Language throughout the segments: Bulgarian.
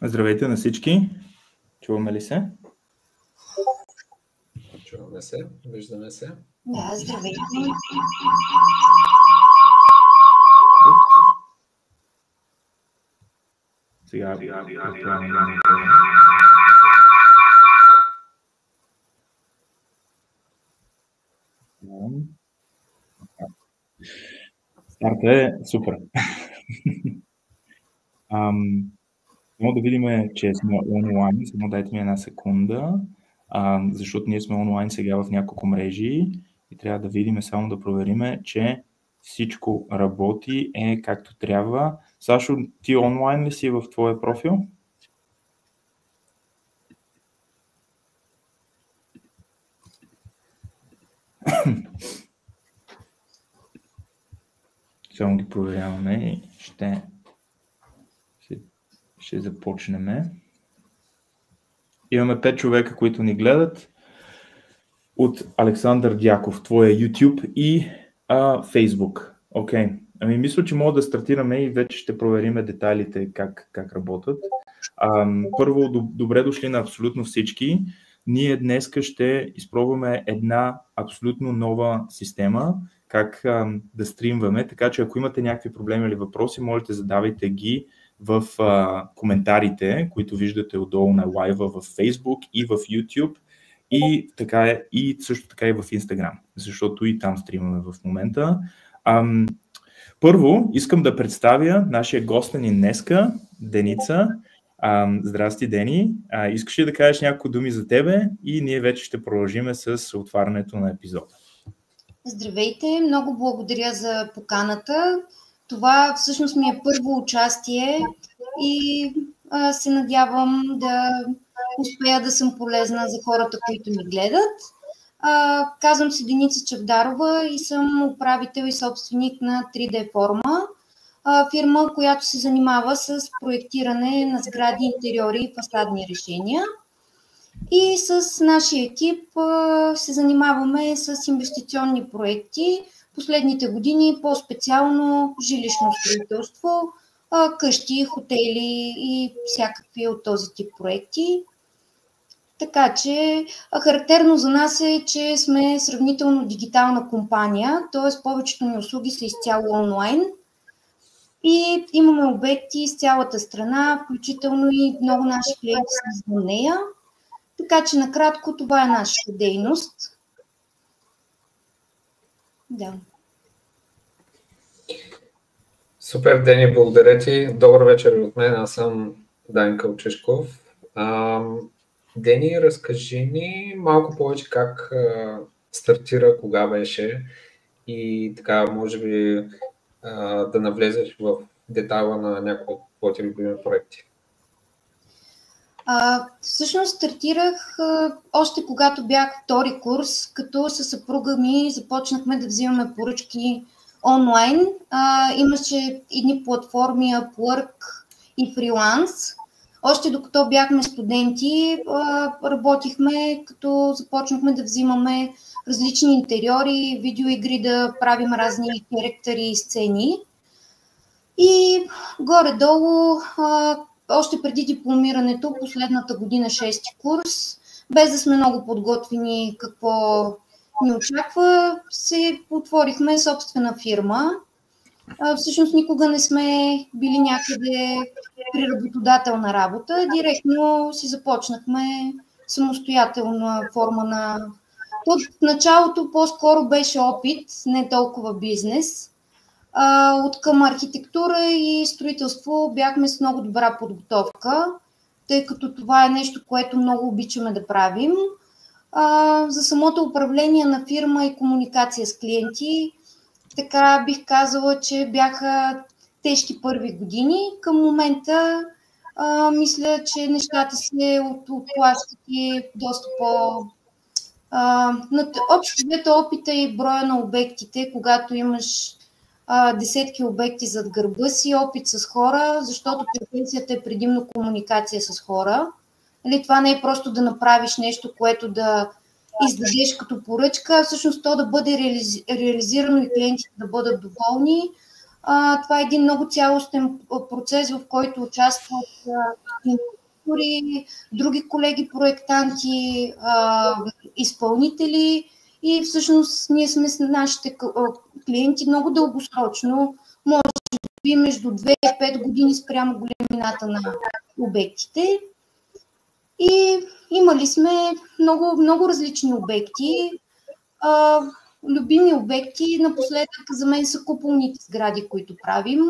Здравейте на всички! Чуваме ли се? Чуваме се, виждаме се. Да, здравейте! Сега. Старта е супер. Само да видим, че сме онлайн. Само дайте ми една секунда, защото ние сме онлайн сега в няколко мрежи и трябва да видим, само да провериме, че всичко работи както трябва. Сашо, ти онлайн ли си в твоя профил? Само ги проверяваме и ще започнем. Имаме 5 човека, които ни гледат. От Александър Дяков, твоя YouTube и Facebook. Окей. Ами мисля, че мога да стартираме и вече ще проверим детайлите как работят. Първо, добре дошли на абсолютно всички. Ние днес ще изпробваме една абсолютно нова система, как да стримваме, така че ако имате някакви проблеми или въпроси, можете задавайте ги в коментарите, които виждате отдолу на лайва в Facebook и в YouTube. И също така и в Instagram, защото и там стримаме в момента. Първо искам да представя нашия гостенин днеска, Деница. Здрасти, Дени. Искаш ли да кажеш няколко думи за тебе и ние вече ще продължим с отварянето на епизода. Здравейте, много благодаря за поканата. Това всъщност ми е първо участие и се надявам да успея да съм полезна за хората, които ми гледат. Казвам се Деница Чавдарова и съм управител и собственик на 3D Forma, фирма, която се занимава с проектиране на сгради, интериори и фасадни решения. И с нашия екип се занимаваме с инвестиционни проекти. Последните години по-специално жилищно строителство, къщи, хотели и всякакви от този тип проекти. Така че характерно за нас е, че сме сравнително дигитална компания, т.е. повечето ни услуги са изцяло онлайн и имаме обекти из цялата страна, включително и много наши клиенти са извън нея. Така че накратко това е нашата дейност. Да. Супер, Дени, благодаря ти. Добър вечер от мен, аз съм Дани Кълчешков. Дени, разкажи ни малко повече как стартира, кога беше и така, може би да навлезеш в детайла на някои от твоите любими проекти. Всъщност стартирах още когато бях втори курс, като със съпруга ми започнахме да взимаме поръчки онлайн. Имаше едни платформи Upwork и Freelance. Още докато бяхме студенти, работихме, като започнахме да взимаме различни интериори, видеоигри, да правим разни характери и сцени. И горе-долу, още преди дипломирането, последната година 6-ти курс, без да сме много подготвени какво ни очаква, се отворихме собствена фирма. Всъщност никога не сме били някъде при работодател на работа. Директно си започнахме самостоятелна форма на... От началото по-скоро беше опит, не толкова бизнес. От към архитектура и строителство бяхме с много добра подготовка, тъй като това е нещо, което много обичаме да правим. За самото управление на фирма и комуникация с клиенти, така бих казала, че бяха тежки първи години. Към момента мисля, че нещата се отплащат и доста по... Общо взето опита и броя на обектите, когато имаш десетки обекти зад гърба си, опит с хора, защото професията е предимно комуникация с хора. Това не е просто да направиш нещо, което да издадеш като поръчка, всъщност то да бъде реализирано и клиентите да бъдат доволни. Това е един много цялостен процес, в който участват инвеститори, други колеги проектанти, изпълнители и всъщност ние сме с нашите клиенти много дългосрочно, може би между 2 и 5 години спрямо големината на обектите. И имали сме много различни обекти. Любими обекти напоследък за мен са куполните сгради, които правим.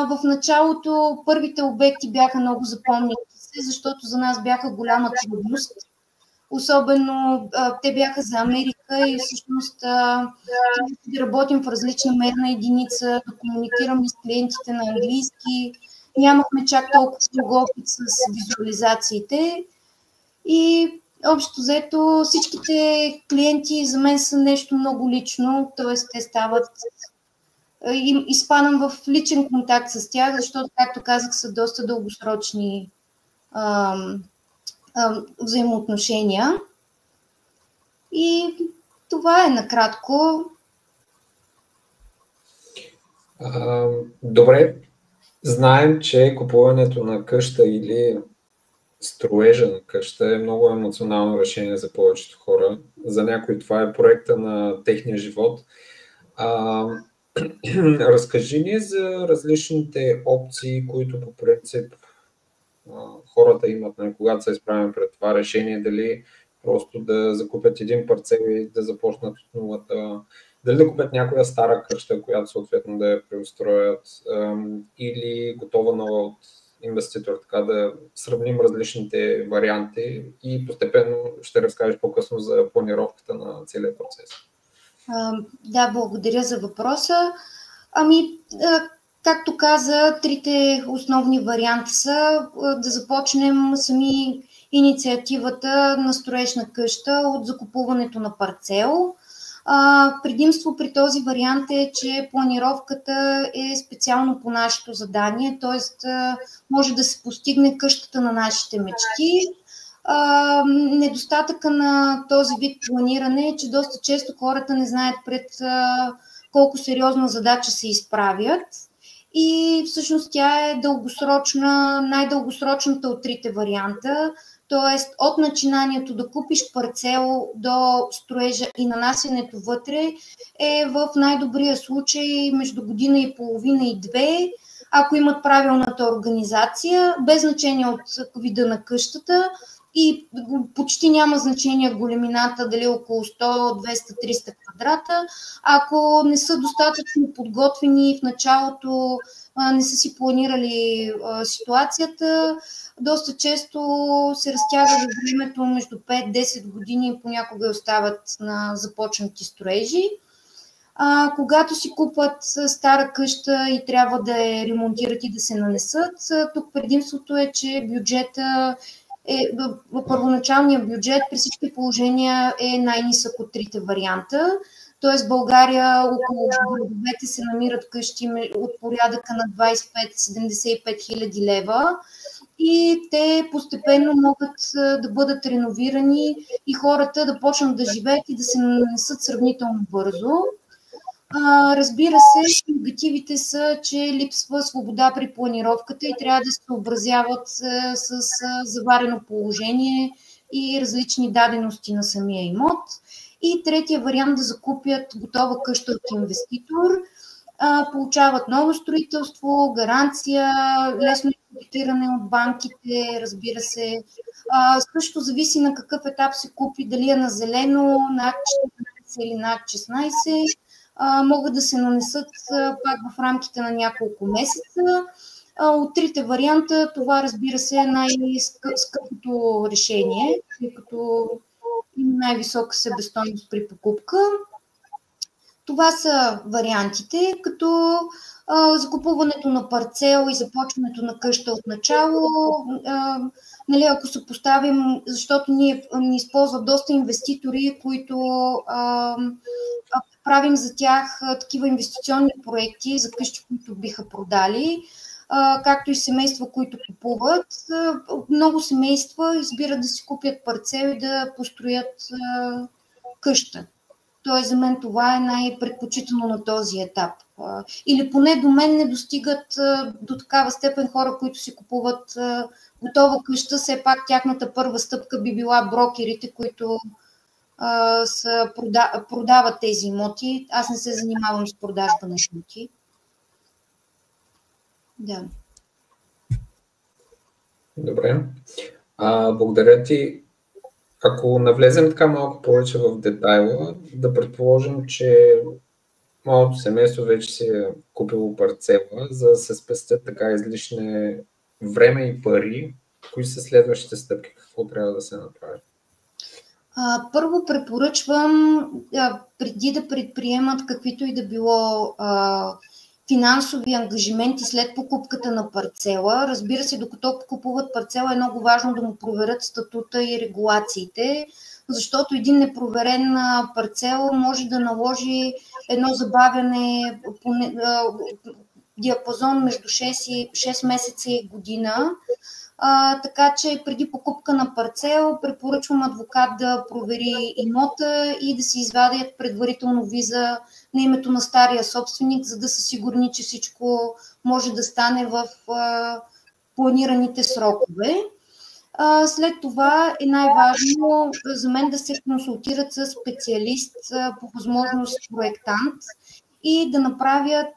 В началото първите обекти бяха много запомнящи се, защото за нас бяха голяма трудност. Особено те бяха за Америка и всъщност да работим в различна мерна единица, да комуникираме с клиентите на английски. Нямахме чак толкова много опит с визуализациите и общо взето всичките клиенти за мен са нещо много лично, т.е. те стават, изпадам в личен контакт с тях, защото, както казах, са доста дългосрочни взаимоотношения. И това е накратко. Добре, знаем, че купуването на къща или строежа на къща е много емоционално решение за повечето хора. За някои това е проекта на техния живот. Разкажи ни за различните опции, които по принцип хората имат, когато се изправят пред това решение, дали просто да закупят един парцел и да започнат от нулата, дали да купят някоя стара къща, която съответно да я преустроят, или готова нова от инвеститор, така да сравним различните варианти и постепенно ще разкажеш по-късно за планировката на целия процес. Да, благодаря за въпроса. Както каза, трите основни варианта са да започнем сами инициативата на строеж на къща от закупуването на парцел. Предимство при този вариант е, че планировката е специално по нашето задание, т.е. може да се постигне къщата на нашите мечти. Недостатъка на този вид планиране е, че доста често хората не знаят пред колко сериозна задача се изправят и всъщност тя е дългосрочна, най-дългосрочната от трите варианта. Т.е. от начинанието да купиш парцел до строежа и нанасянето вътре е в най-добрия случай между година и половина и 2, ако имат правилната организация, без значение от вида на къщата и почти няма значение големината, дали около 100, 200, 300 квадрата. Ако не са достатъчно подготвени в началото, не са си планирали ситуацията, доста често се разтяга във времето между 5-10 години и понякога остават на започнати строежи. Когато си купат стара къща и трябва да я ремонтират и да се нанесат, тук предимството е, че бюджета първоначалният бюджет при всички положения е най-нисък от трите варианта. Т.е. в България около градовете се намират къщи от порядъка на 25-75 хиляди лева и те постепенно могат да бъдат реновирани и хората да почнат да живеят и да се нанесат сравнително бързо. Разбира се, негативите са, че липсва свобода при планировката и трябва да се съобразяват с заварено положение и различни дадености на самия имот. И третия вариант да закупят готова къща от инвеститор. Получават ново строителство, гаранция, лесно кредитиране от банките, разбира се. Също зависи на какъв етап се купи, дали е на зелено, над 14 или над 16. Могат да се нанесат пак в рамките на няколко месеца. От трите варианта това, разбира се, е най-скъпото решение, тъй като има най-висока себестойност при покупка. Това са вариантите, като закупуването на парцел и започването на къща от начало. Ако се поставим, защото ни използват доста инвеститори, които правим за тях такива инвестиционни проекти за къщи, които биха продали, както и семейства, които купуват. Много семейства избират да си купят парцел и да построят къща. Тоест за мен това е най-предпочитано на този етап или поне до мен не достигат до такава степен хора, които си купуват готова къща. Все пак тяхната първа стъпка би била брокерите, които продават тези имоти. Аз не се занимавам с продажба на имоти. Да. Добре. Благодаря ти. Ако навлезем така малко повече в детайла, да предположим, че моето семейство вече си е купило парцела, за да се спестят така излишни време и пари. Кои са следващите стъпки? Какво трябва да се направи? Първо препоръчвам, преди да предприемат каквито и да било финансови ангажименти след покупката на парцела. Разбира се, докато купуват парцела, е много важно да му проверят статута и регулациите, защото един непроверен парцел може да наложи едно забавяне по диапазон между 6 месеца и година. Така че преди покупка на парцел препоръчвам адвокат да провери имота и да си извадят предварително виза на името на стария собственик, за да са сигурни, че всичко може да стане в планираните срокове. След това е най-важно за мен да се консултират с специалист, по възможност проектант, и да направят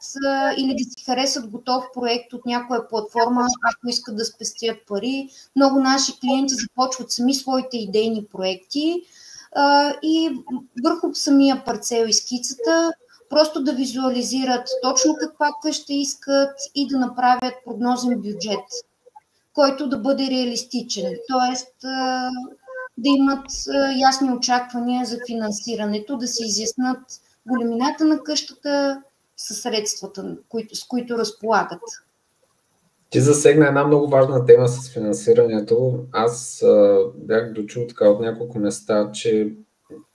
или да си харесат готов проект от някоя платформа, ако искат да спестят пари. Много наши клиенти започват сами своите идейни проекти и върху самия парцел и скицата просто да визуализират точно каква къща искат и да направят прогнозен бюджет, който да бъде реалистичен. Тоест да имат ясни очаквания за финансирането, да се изяснат големината на къщата със средствата, с които разполагат. Ти засегна една много важна тема с финансирането. Аз бях дочул така от няколко места, че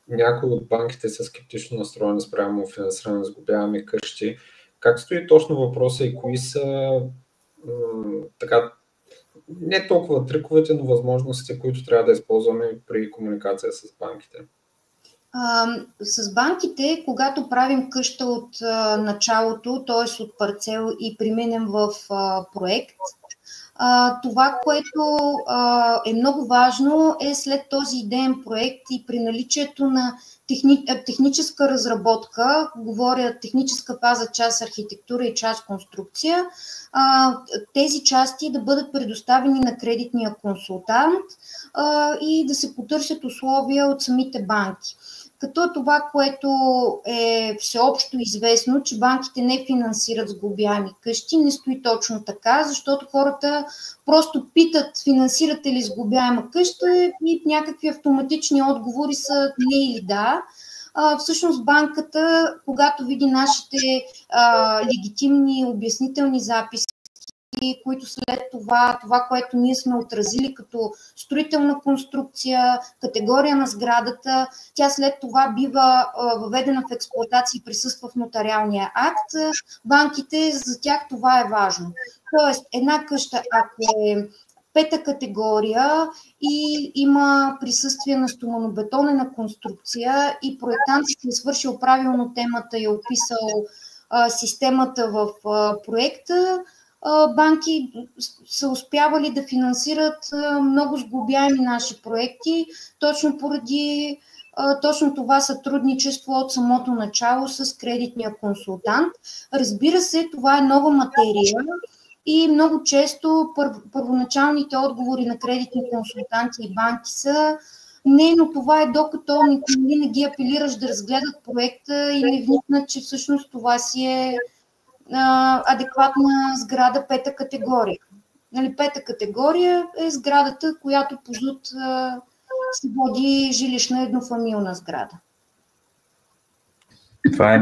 някои от банките са скептично настроени спрямо финансиране с сглобяеми къщи. Как стои точно въпроса и кои са така не толкова триковете, но възможностите, които трябва да използваме при комуникация с банките? С банките, когато правим къща от началото, т.е. от парцел и преминем в проект, това, което е много важно, е след този идеен проект и при наличието на техническа разработка, говоря техническа фаза, част архитектура и част конструкция, тези части да бъдат предоставени на кредитния консултант и да се потърсят условия от самите банки. Като това, което е всеобщо известно, че банките не финансират сглобяеми къщи, не стои точно така, защото хората просто питат, финансирате ли сглобяема къща, и някакви автоматични отговори са не или да. Всъщност банката, когато види нашите легитимни обяснителни записи, които след това, което ние сме отразили като строителна конструкция, категория на сградата, тя след това бива въведена в експлоатация и присъства в нотариалния акт. Банките, за тях това е важно. Тоест, една къща, ако е пета категория и има присъствие на стоманобетонена конструкция и проектантът е свършил правилно темата и е описал системата в проекта, банки са успявали да финансират много сглобяеми наши проекти, точно поради точно това сътрудничество от самото начало с кредитния консултант. Разбира се, това е нова материя и много често първоначалните отговори на кредитни консултанти и банки са: не, но това е докато не ги апелираш да разгледат проекта и не вникнат, че всъщност това си е адекватна сграда пета категория. Пета категория е сградата, която по ЗУТ се води жилищна еднофамилна сграда. Това е.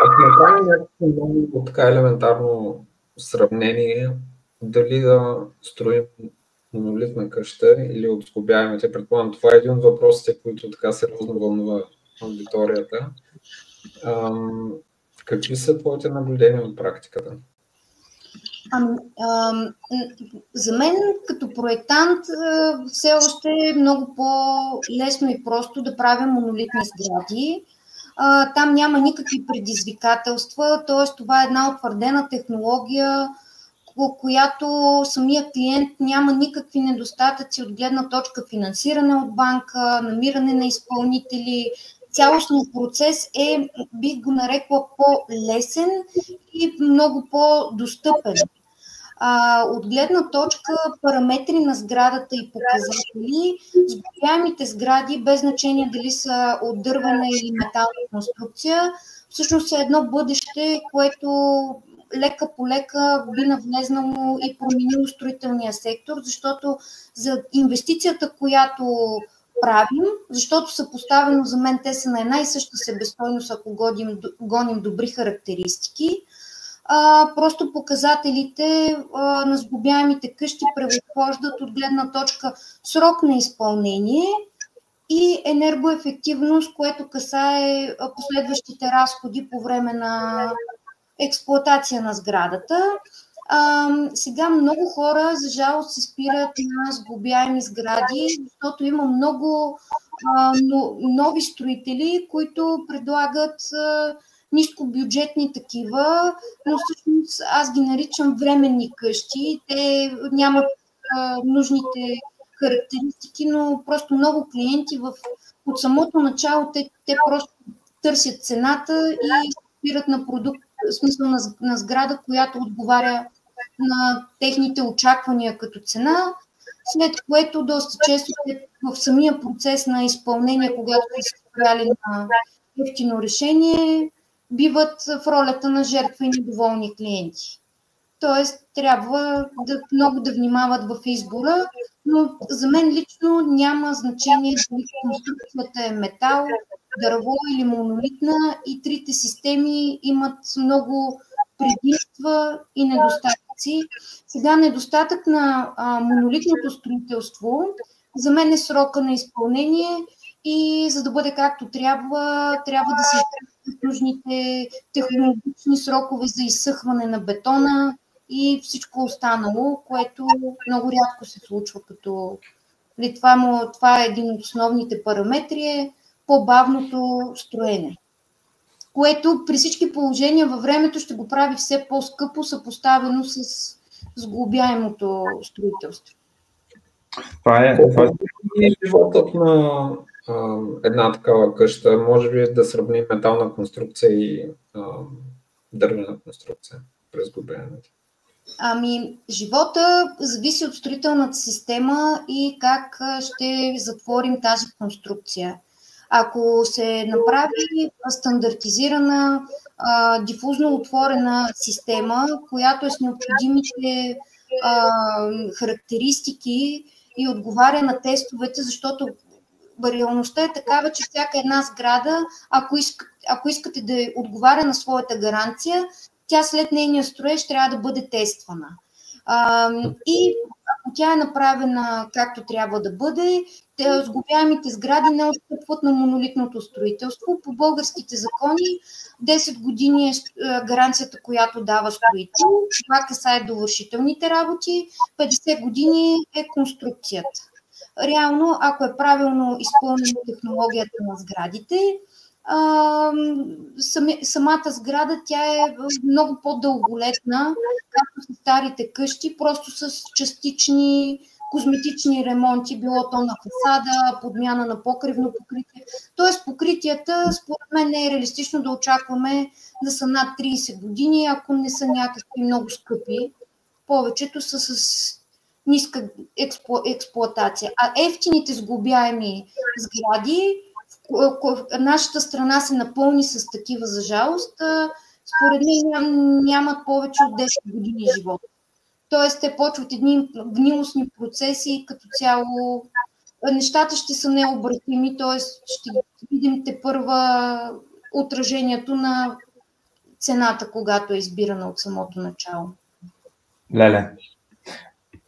Ако направим някакво много така елементарно сравнение, дали да строим монолитна къща или от сглобяемите, предполагам, това е един от въпросите, които така сериозно вълнува аудиторията. Какви са твоите наблюдения от практиката? За мен като проектант все още е много по-лесно и просто да правя монолитни сгради. Там няма никакви предизвикателства, т.е. това е една утвърдена технология, която самия клиент няма никакви недостатъци от гледна точка финансиране от банка, намиране на изпълнители. Цялостният процес е, бих го нарекла, по-лесен и много по-достъпен. От гледна точка параметри на сградата и показатели, сгоряемите сгради, без значение дали са от дървена или метална конструкция, всъщност е едно бъдеще, което лека по лека би навлезнало и променило строителния сектор, защото за инвестицията, която правим, защото съпоставено за мен те са на една и съща себестойност, ако гоним добри характеристики. Просто показателите на сглобяемите къщи превъзхождат от гледна точка срок на изпълнение и енергоефективност, което касае последващите разходи по време на експлоатация на сградата. Сега много хора, за жалост, се спират на сглобяеми сгради, защото има много нови строители, които предлагат нискобюджетни такива, но всъщност аз ги наричам временни къщи. Те нямат нужните характеристики, но просто много клиенти от самото начало те просто търсят цената и спират на продукт, в смисъл на сграда, която отговаря на техните очаквания като цена, след което доста често в самия процес на изпълнение, когато са спряли на ефтино решение, биват в ролята на жертва и недоволни клиенти. Тоест, трябва много да внимават в избора, но за мен лично няма значение дали конструкцията е метал, дърво или монолитна, и трите системи имат много предимства и недостатъци. Сега недостатък на монолитното строителство за мен е срока на изпълнение и за да бъде както трябва да се изпълнят нужните технологични срокове за изсъхване на бетона и всичко останало, което много рядко се случва. Това е един от основните параметри, по-бавното строене, което при всички положения във времето ще го прави все по-скъпо, съпоставено с сглобяемото строителство. Това е животът на една такава къща. Може би да сравним метална конструкция и дървена конструкция през сглобяемето. Живота зависи от строителната система и как ще затворим тази конструкция. Ако се направи стандартизирана, дифузно отворена система, която е с необходимите характеристики и отговаря на тестовете, защото реалността е такава, че всяка една сграда, ако искате да отговаря на своята гаранция, тя след нейния строеж трябва да бъде тествана. И ако тя е направена както трябва да бъде, сглобяемите сгради не отстъпват на монолитното строителство. По българските закони 10 години е гаранцията, която дава строител. Това касае довършителните работи, 50 години е конструкцията. Реално, ако е правилно изпълнена технологията на сградите, самата сграда тя е много по-дълголетна, както са старите къщи, просто с частични козметични ремонти, било то на фасада, подмяна на покривно покритие. Тоест покритията, според мен, не е реалистично да очакваме да са над 30 години, ако не са някакви много скъпи. Повечето са с ниска експлоатация. А ефтините сглобяеми сгради, нашата страна се напълни с такива, за жалост, според мен нямат повече от 10 години живот. Тоест те почват едни гнилостни процеси и като цяло нещата ще са необратими, т.е. ще видим тепърва отражението на цената, когато е избирана от самото начало. Леле.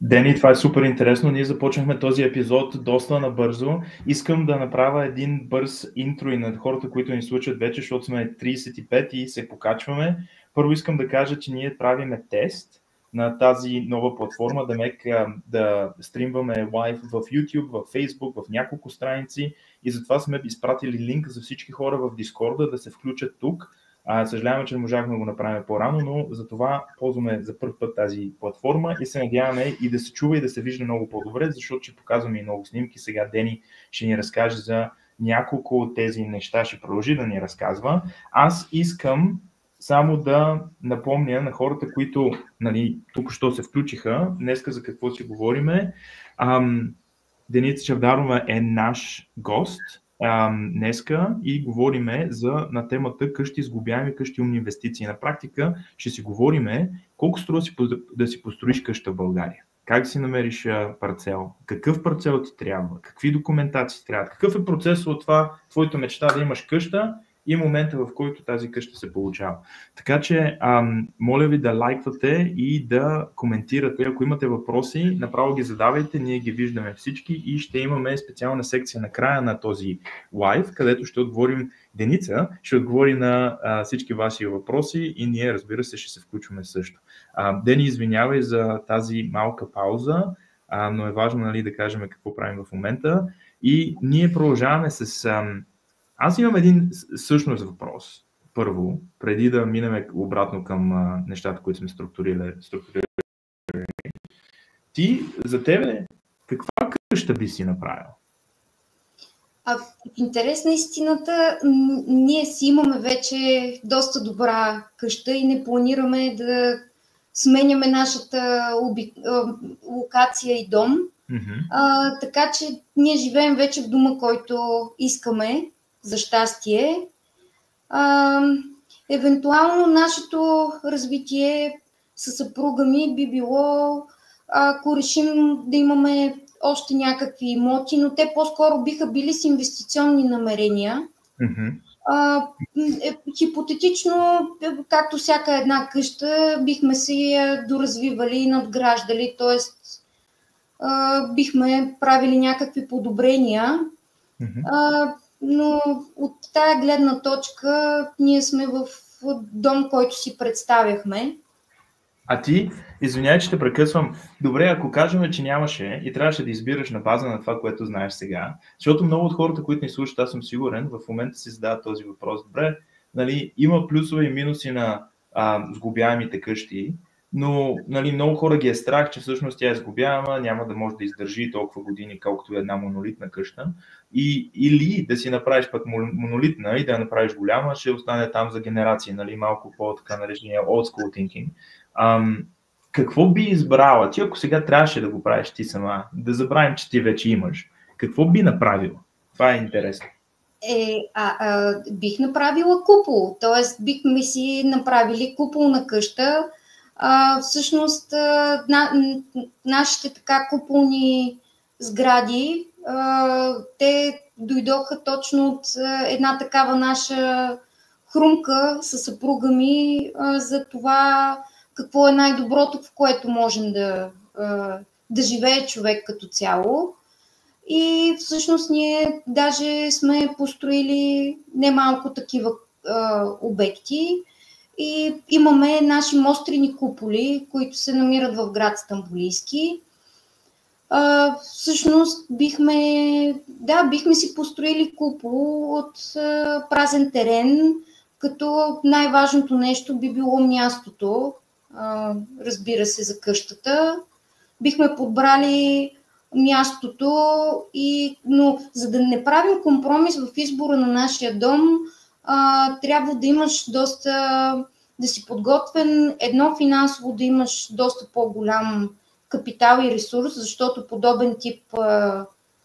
Дени, това е супер интересно. Ние започнахме този епизод доста набързо. Искам да направя един бърз интро и на хората, които ни случат вече, защото сме 35 и се покачваме. Първо искам да кажа, че ние правиме тест на тази нова платформа, да стримваме лайв в YouTube, в Facebook, в няколко страници и затова сме изпратили линк за всички хора в Discord да се включат тук. Съжаляваме, че не можахме да го направим по-рано, но за това ползваме за първ път тази платформа и се надяваме и да се чува и да се вижда много по-добре, защото ще показваме и много снимки. Сега Дени ще ни разкаже за няколко от тези неща, ще продължи да ни разказва. Аз искам само да напомня на хората, които тук що се включиха, днеска за какво си говориме. Деница Чавдарова е наш гост днеска и говориме на темата къщи сглобяеми, къщи умни инвестиции. На практика ще си говориме колко струва да си построиш къща в България. Как да си намериш парцел? Какъв парцел ти трябва? Какви документации трябва? Какъв е процесът от това, твоята мечта да имаш къща и момента, в който тази къща се получава. Така че, моля ви да лайквате и да коментирате. Ако имате въпроси, направо ги задавайте, ние ги виждаме всички и ще имаме специална секция на края на този лайв, където ще отговорим, Деница ще отговори на всички ваши въпроси и ние, разбира се, ще се включваме също. Дени, извинявай за тази малка пауза, но е важно да кажем какво правим в момента. И ние продължаваме с... Аз имам един същност въпрос. Първо, преди да минем обратно към нещата, които сме структурирали. Ти, за тебе, каква къща би си направил? В интерес на истината, ние си имаме вече доста добра къща и не планираме да сменяме нашата локация и дом. Mm-hmm. Така че ние живеем вече в дома, който искаме, за щастие. Евентуално нашето развитие със съпруга ми би било, ако решим да имаме още някакви имоти, но те по-скоро биха били с инвестиционни намерения. Mm-hmm. Хипотетично, както всяка една къща, бихме се я доразвивали и надграждали, т.е. бихме правили някакви подобрения. Mm-hmm. Но от тая гледна точка ние сме в дом, който си представяхме. А ти, извинявай, че те прекъсвам. Добре, ако кажем, че нямаше и трябваше да избираш на база на това, което знаеш сега, защото много от хората, които ни слушат, аз съм сигурен, в момента си задават този въпрос. Добре, има плюсове и минуси на сглобяемите къщи, но много хора ги е страх, че всъщност тя е сглобяема, няма да може да издържи толкова години, колкото е една монолитна къща. Или да си направиш пък монолитна и да я направиш голяма, ще остане там за генерации, малко по-така наречения old school thinking. Какво би избрала? Ти ако сега трябваше да го правиш ти сама, да забравим, че ти вече имаш, какво би направила? Това е интересно. Бих направила купол, т.е. бихме си направили купол на къща. Всъщност нашите така куполни сгради, те дойдоха точно от една такава наша хрумка със съпруга ми за това какво е най-доброто, в което можем да живее човек като цяло. И всъщност ние даже сме построили немалко такива обекти и имаме наши мострени куполи, които се намират в град Стамболийски. Всъщност бихме си построили купол от празен терен, като най-важното нещо би било мястото, разбира се, за къщата. Бихме подбрали мястото, но за да не правим компромис в избора на нашия дом, трябва да имаш да си подготвен, финансово да имаш доста по-голям капитал и ресурс, защото подобен тип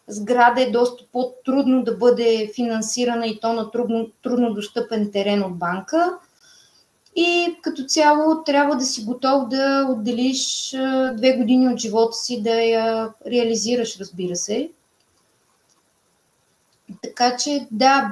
сграда е доста по-трудно да бъде финансирана и то на трудно достъпен терен от банка. И като цяло трябва да си готов да отделиш 2 години от живота си да я реализираш, разбира се. Така че да,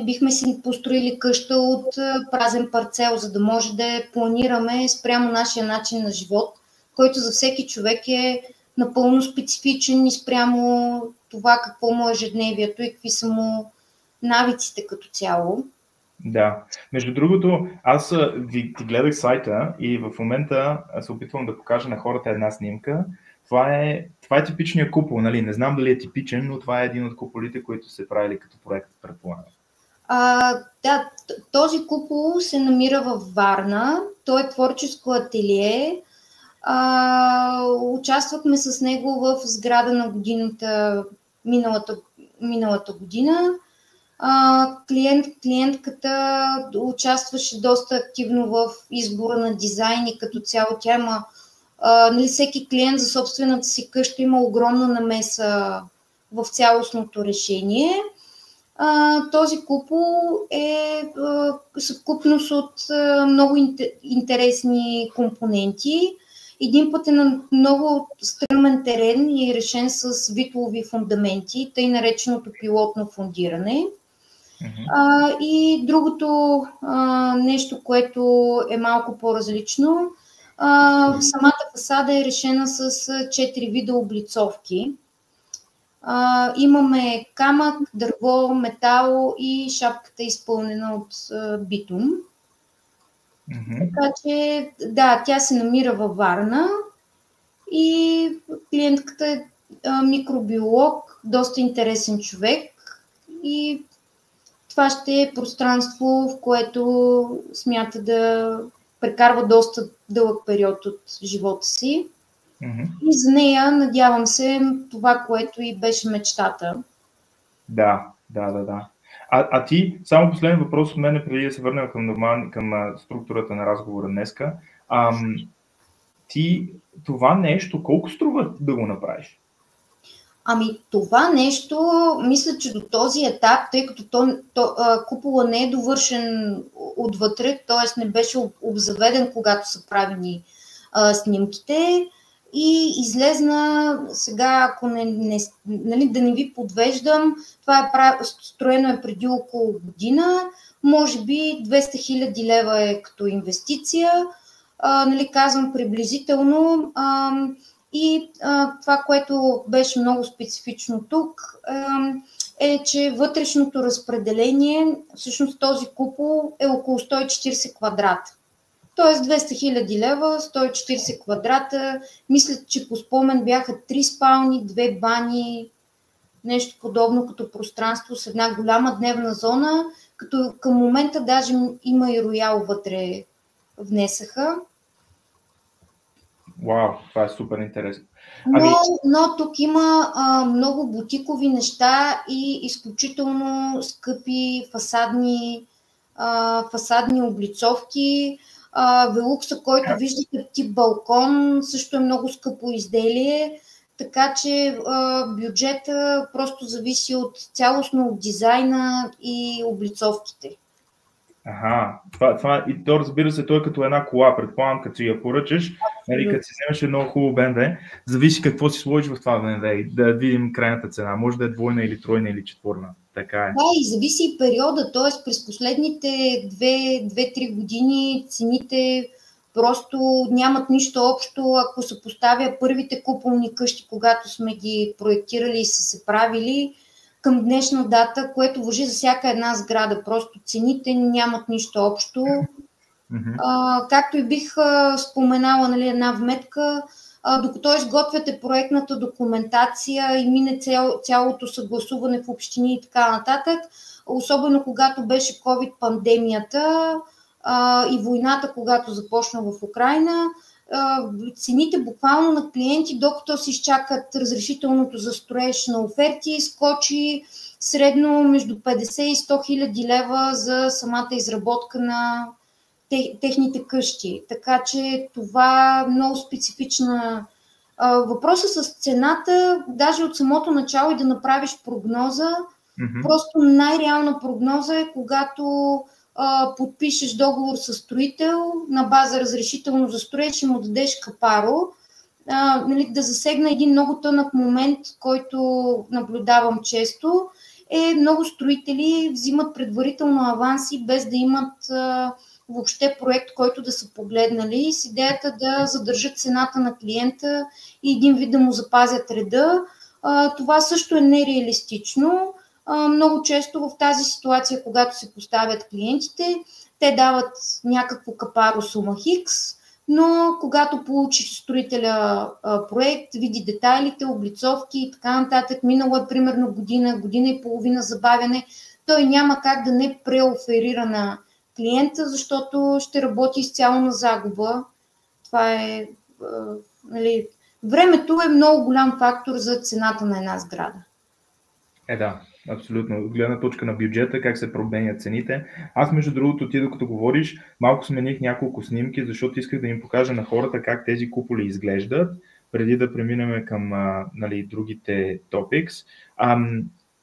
бихме си построили къща от празен парцел, за да може да я планираме спрямо нашия начин на живот, който за всеки човек е напълно специфичен и спрямо това какво му е ежедневието и какви са му навиците като цяло. Да. Между другото, аз ти гледах сайта и в момента се опитвам да покажа на хората една снимка. Това е типичният купол, нали? Не знам дали е типичен, но това е един от куполите, които се правили като проект, предполагам. Да, този купол се намира във Варна. Той е творческо ателие. Участвахме с него в сграда на годината миналата година. Клиентката участваше доста активно в избора на дизайни, като цяло тя има, нали, всеки клиент за собствената си къща има огромна намеса в цялостното решение. Този купол е съвкупност от много интересни компоненти. Един път е на много стръмен терен и е решен с витлови фундаменти, тъй нареченото пилотно фундиране. И другото нещо, което е малко по-различно, самата фасада е решена с 4 вида облицовки. Имаме камък, дърво, метал и шапката е изпълнена от битум. Така че, да, тя се намира във Варна и клиентката е микробиолог, доста интересен човек и това ще е пространство, в което смята да прекарва доста дълъг период от живота си. И за нея, надявам се, това, което и беше мечтата. Да. А ти, само последен въпрос от мен, преди да се върнем към структурата на разговора днеска. Ти това нещо, колко струва да го направиш? Това нещо, мисля, че до този етап, тъй като купола не е довършен отвътре, т.е. не беше обзаведен, когато са правени снимките, и излезна сега, ако нали, да не ви подвеждам, това строено е преди около година, може би 200 000 лева е като инвестиция, нали, казвам приблизително. И това, което беше много специфично тук, е, че вътрешното разпределение, всъщност този купол е около 140 квадрата. Тоест 200 000 лева, 140 квадрата. Мисля, че по спомен бяха 3 спални, 2 бани, нещо подобно като пространство с една голяма дневна зона, като към момента даже има и роял вътре внесаха. Вау, това е супер интересно. Но тук има много бутикови неща и изключително скъпи фасадни облицовки. Велукса, който виждате тип балкон, също е много скъпо изделие, така че бюджета просто зависи цялостно от дизайна и облицовките. И то, разбира се, той е като една кола, предполагам, като си я поръчаш, нали, като си вземеш едно хубаво BMW, зависи какво си сложиш в това BMW, да видим крайната цена, може да е двойна или тройна или четворна, така е. Да, и зависи и периода, т.е. през последните 2-3 години цените просто нямат нищо общо, ако се поставя първите куполни къщи, когато сме ги проектирали и са се правили, към днешна дата, което важи за всяка една сграда. Просто цените нямат нищо общо. Както и бих споменала, нали, една вметка, докато изготвяте проектната документация и мине цялото съгласуване в общини и така нататък, особено когато беше COVID-пандемията и войната, когато започна в Украйна, цените буквално на клиенти, докато се изчакат разрешителното за строеж на оферти, скочи средно между 50 и 100 хиляди лева за самата изработка на техните къщи. Така че това е много специфична. Въпросът с цената, даже от самото начало и да направиш прогноза, просто най-реална прогноза е когато подпишеш договор с строител на база разрешително за строеж и му дадеш капаро, нали, да засегна един много тънък момент, който наблюдавам често, е много строители взимат предварително аванси без да имат въобще проект, който да са погледнали, с идеята да задържат цената на клиента и един вид да му запазят реда. Това също е нереалистично. Много често в тази ситуация, когато се поставят клиентите, те дават някакво капаро сума хикс, но когато получи строителя проект, види детайлите, облицовки и така нататък, минало е примерно година и половина забавяне, той няма как да не преоферира на клиента, защото ще работи изцяло на загуба. Това е, нали, времето е много голям фактор за цената на една сграда. Да, абсолютно. От гледна точка на бюджета, как се променят цените. Аз, между другото, ти докато говориш, малко смених няколко снимки, защото исках да им покажа на хората как тези куполи изглеждат, преди да преминем към нали, другите топикс.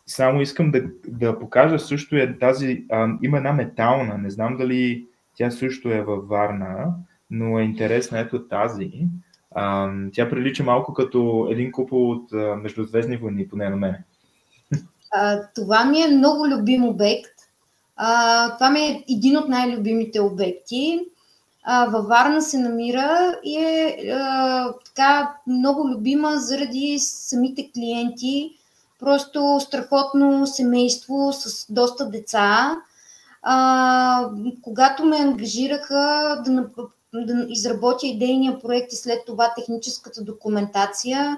Само искам да покажа също тази, има една метална, не знам дали тя също е във Варна, но е интересна, ето тази. Тя прилича малко като един купол от Междузвездни войни, поне на мене. Това ми е много любим обект. Това ми е един от най-любимите обекти. Във Варна се намира и е така много любима заради самите клиенти. Просто страхотно семейство с доста деца. Когато ме ангажираха да изработя идейния проект и след това техническата документация,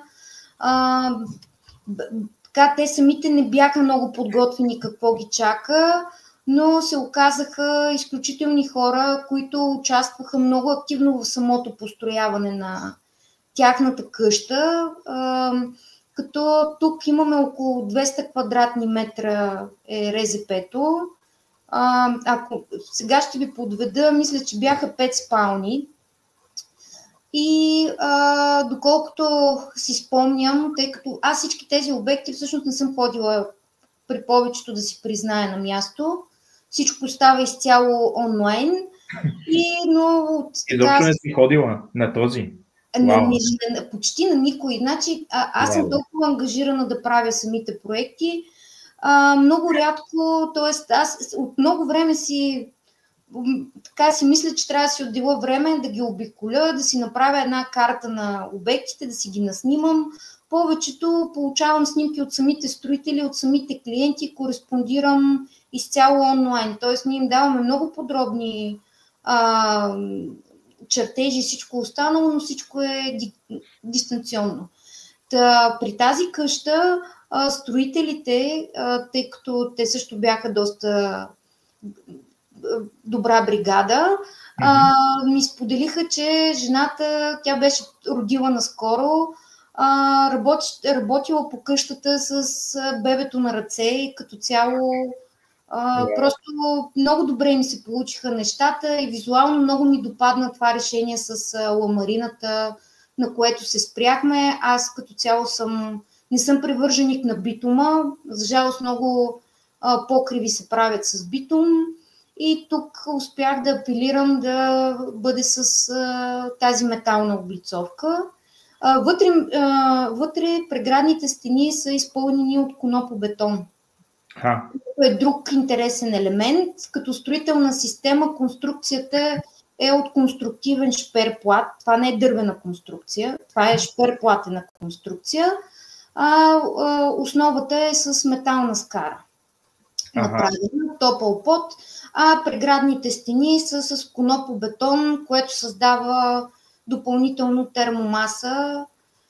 така, те самите не бяха много подготвени какво ги чака, но се оказаха изключителни хора, които участваха много активно в самото построяване на тяхната къща. Като тук имаме около 200 квадратни метра е РЗП-то. Ако сега ще ви подведа, мисля, че бяха 5 спални. И доколкото си спомням, тъй като аз всички тези обекти всъщност не съм ходила при повечето, да си призная, на място. Всичко става изцяло онлайн. Изобщо не си ходила на този? Почти на никой. Значи, аз съм толкова ангажирана да правя самите проекти. Много рядко, т.е. аз от много време си мисля, че трябва да си отделя време да ги обиколя, да си направя една карта на обектите, да си ги наснимам. Повечето получавам снимки от самите строители, от самите клиенти, кореспондирам изцяло онлайн. Т.е. ние им даваме много подробни чертежи, всичко останало, но всичко е дистанционно. При тази къща строителите, тъй като те също бяха доста добра бригада, ми споделиха, че жената, тя беше родила наскоро, работила по къщата с бебето на ръце и като цяло просто много добре им се получиха нещата и визуално много ми допадна това решение с ламарината, на което се спряхме. Аз като цяло не съм привърженик на битума. За жалост много покриви се правят с битум и тук успях да апелирам да бъде с тази метална облицовка. Вътре преградните стени са изпълнени от конопобетон. Това е друг интересен елемент. Като строителна система конструкцията е от конструктивен шперплат. Това не е дървена конструкция, това е шперплатена конструкция. Основата е с метална скара. Направена, топъл пот, а преградните стени са с конопобетон, което създава допълнително термомаса.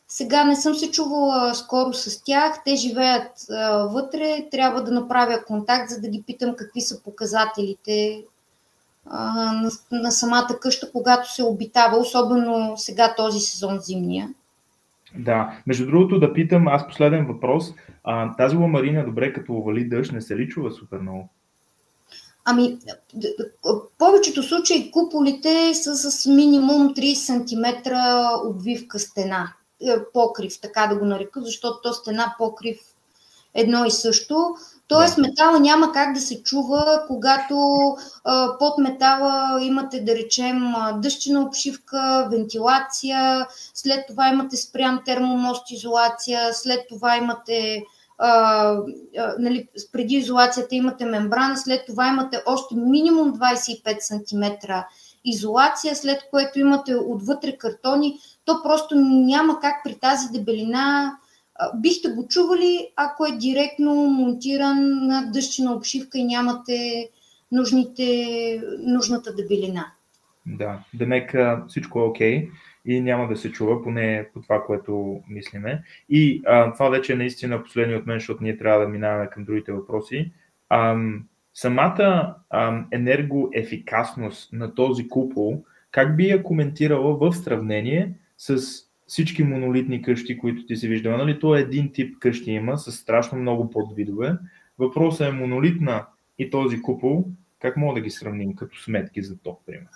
Сега не съм се чувала скоро с тях, те живеят вътре, трябва да направя контакт, за да ги питам какви са показателите на самата къща, когато се обитава, особено сега този сезон зимния. Да, между другото да питам, аз последен въпрос, тази ламарина, добре, като ували дъжд, не се ли чува супер много? В повечето случаи куполите са с минимум 30 см обвивка стена, покрив, така да го нарека, защото то стена, покрив едно и също. Тоест метала няма как да се чува, когато под метала имате, да речем, дъщена обшивка, вентилация, след това имате спрян термомост изолация, след това имате преди изолацията имате мембрана, след това имате още минимум 25 см изолация, след което имате отвътре картони. То просто няма как при тази дебелина. Бихте го чували, ако е директно монтиран на дъщена обшивка и нямате нужната дебелина. Да, демек всичко е окей и няма да се чува, поне по това, което мислиме. И това вече е наистина последния от мен, защото ние трябва да минаваме към другите въпроси. Самата енергоефикасност на този купол, как би я коментирала в сравнение с всички монолитни къщи, които ти си виждала? Нали, то е един тип къщи има с страшно много подвидове. Въпросът е монолитна и този купол. Как мога да ги сравним като сметки за ток, примерно?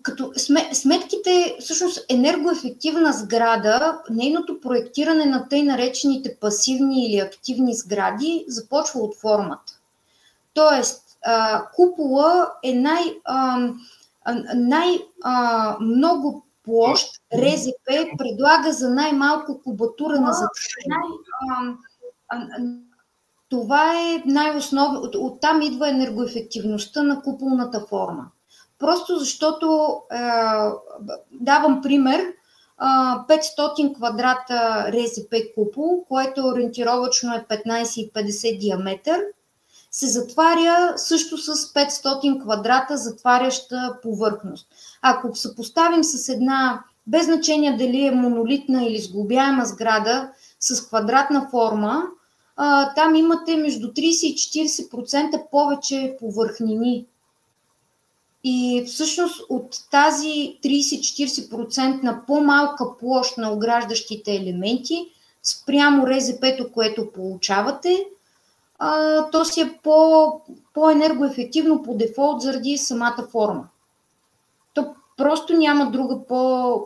Като сметките, всъщност енергоефективна сграда, нейното проектиране на тъй наречените пасивни или активни сгради започва от формата. Тоест, купола е много площ, РЗП предлага за най-малко кубатура на затваряне. Това е най-основно. Оттам идва енергоефективността на куполната форма. Просто защото, давам пример, 500 квадрата РЗП купол, което ориентировачно е 15,50 диаметър, се затваря също с 500 квадрата затваряща повърхност. Ако съпоставим с една, без значение дали е монолитна или сглобяема сграда с квадратна форма, там имате между 30 и 40% повече повърхнини. И всъщност от тази 30-40% на по-малка площ на ограждащите елементи, спрямо РЗП-то, което получавате, то си е по-енергоефективно по дефолт заради самата форма. То просто няма друга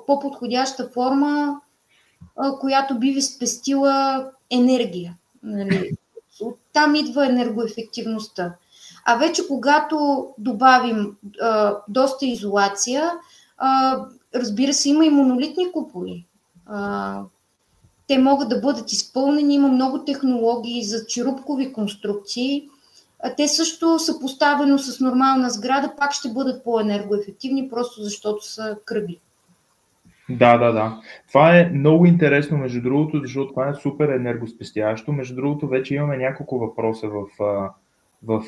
по-подходяща форма, която би ви спестила енергия. Нали? Оттам идва енергоефективността. А вече когато добавим доста изолация, разбира се, има и монолитни куполи. Те могат да бъдат изпълнени, има много технологии за черупкови конструкции. Те също съпоставено с нормална сграда пак ще бъдат по-енергоефективни, просто защото са кръгли. Да. Това е много интересно, между другото, защото това е супер енергоспестящо. Между другото, вече имаме няколко въпроса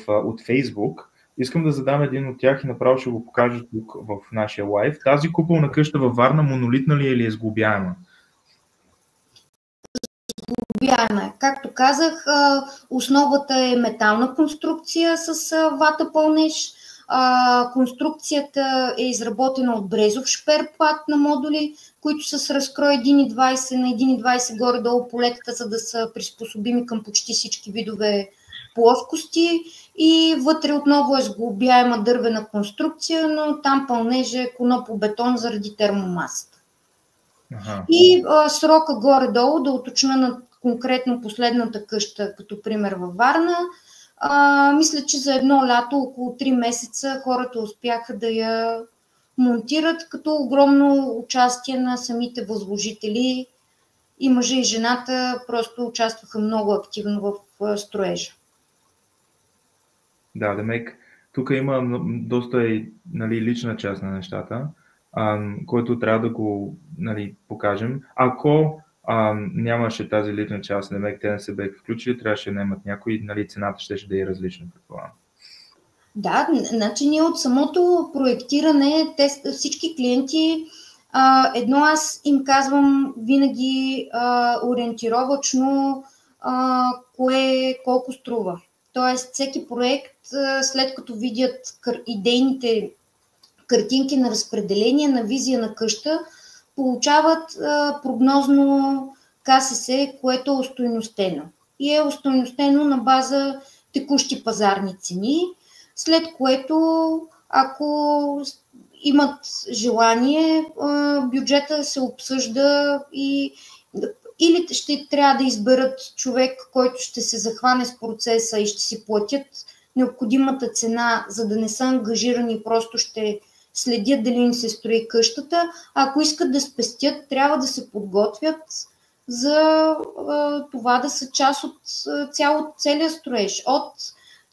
от Facebook. Искам да задам един от тях и направо ще го покажа тук в нашия лайв. Тази куполна къща във Варна монолитна ли е или е сглобяема? Сглобяема. Както казах, основата е метална конструкция с вата пълнеж. Конструкцията е изработена от брезов шперплат на модули, които са с разкрой 1,20 на 1,20 горе-долу полетата, за да са приспособими към почти всички видове плоскости, и вътре отново е сглобяема дървена конструкция, но там пълнеже е конопобетон заради термомасата. И срока горе-долу, да уточня на конкретно последната къща, като пример във Варна, мисля, че за едно лято, около 3 месеца, хората успяха да я монтират, като огромно участие на самите възложители, и мъжа и жената просто участваха много активно в строежа. Да, демек, тук има доста лична част на нещата, който трябва да го покажем. Ако нямаше тази лична част, демек те не се бяха включили, трябваше да наемат някой, цената ще да е различна, предполагам. Да, значи ние от самото проектиране, всички клиенти, едно аз им казвам винаги ориентировачно колко струва. Тоест всеки проект, след като видят идейните картинки на разпределение, на визия на къща, получават прогнозно КСС, което е остойностено. И е остойностено на база текущи пазарни цени, след което, ако имат желание, бюджета се обсъжда или ще трябва да изберат човек, който ще се захване с процеса и ще си платят необходимата цена, за да не са ангажирани, просто ще следят дали им се строи къщата. А ако искат да спестят, трябва да се подготвят за това да са част от целия строеж, от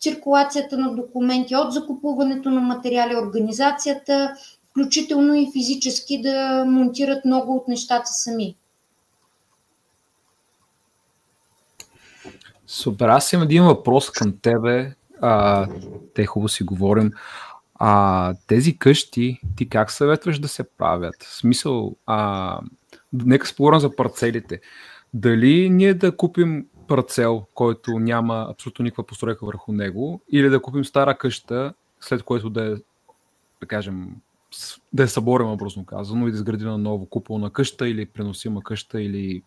циркулацията на документи, от закупуването на материали, организацията, включително и физически да монтират много от нещата сами. Супер, аз имам един въпрос към тебе. Те хубаво си говорим. Тези къщи, ти как съветваш да се правят? В смисъл, нека спорим за парцелите. Дали ние да купим парцел, който няма абсолютно никаква постройка върху него, или да купим стара къща, след което да кажем, да я съборим, образно казано, и да изградим на ново куполна къща или преносима къща или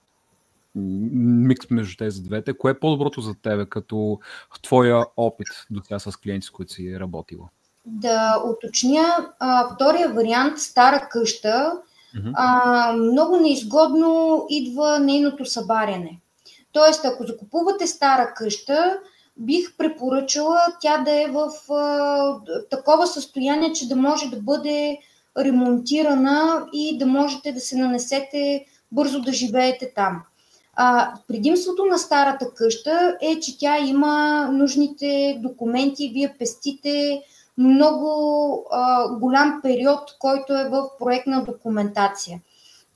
микс между тези двете. Кое е по-доброто за тебе, като твоя опит до сега с клиенти, с които си работила? Да уточня, втория вариант, стара къща, много неизгодно идва нейното събаряне. Тоест, ако закупувате стара къща, бих препоръчала тя да е в такова състояние, че да може да бъде ремонтирана и да можете да се нанесете бързо да живеете там. Предимството на старата къща е, че тя има нужните документи, вие пестите много голям период, който е в проектна документация.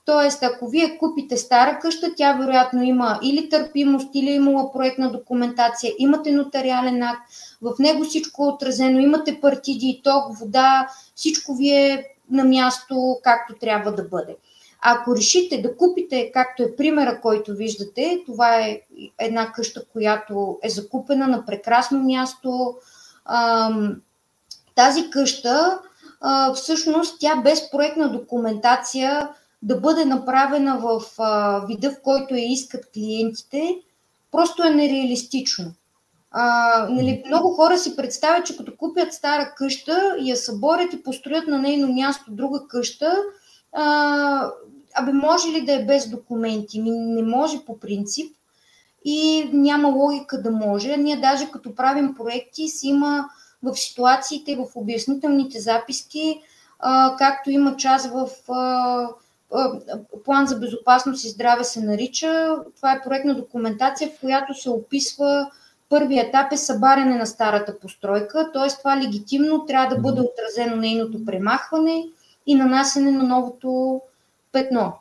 Тоест, ако вие купите стара къща, тя вероятно има или търпимост, или имала проектна документация, имате нотариален акт, в него всичко е отразено, имате партиди, ток, вода, всичко ви е на място, както трябва да бъде. Ако решите да купите, както е примера, който виждате, това е една къща, която е закупена на прекрасно място. Тази къща, всъщност, тя без проектна документация да бъде направена в вида, в който я искат клиентите, просто е нереалистично. Много хора си представят, че като купят стара къща, я съборят и построят на нейно място друга къща, може ли да е без документи? Не може по принцип и няма логика да може. Ние даже като правим проекти си има в ситуациите, в обяснителните записки, както има част в план за безопасност и здраве се нарича. Това е проектна документация, в която се описва първият етап е събаряне на старата постройка, т.е. това легитимно трябва да бъде отразено нейното премахване и нанасене на новото петно.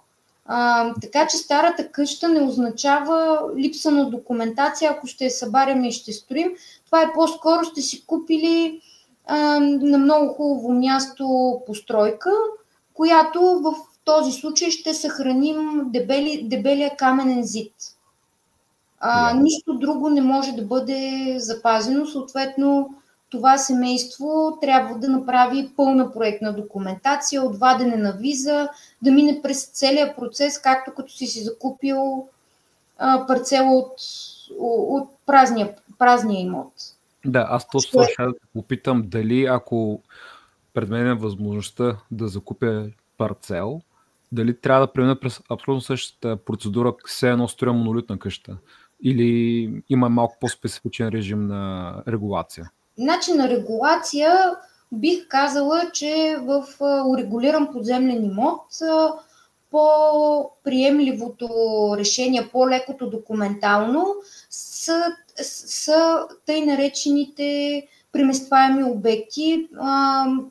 Така че старата къща не означава липса на документация, ако ще я събаряме и ще строим. Това е по-скоро сте си купили на много хубаво място постройка, която в този случай ще съхраним дебелия каменен зид. Нищо друго не може да бъде запазено. Съответно, това семейство трябва да направи пълна проектна документация, от вадене на виза, да мине през целия процес, както като си закупил парцела от празния имот. Да, аз точно ще да попитам дали ако пред мен е възможността да закупя парцел, дали трябва да премина през абсолютно същата процедура, все едно строя монолитна къща, или има малко по-специфичен режим на регулация? Начин на регулация бих казала, че в урегулиран подземен имот по-приемливото решение, по-лекото документално са тъй наречените преместваеми обекти,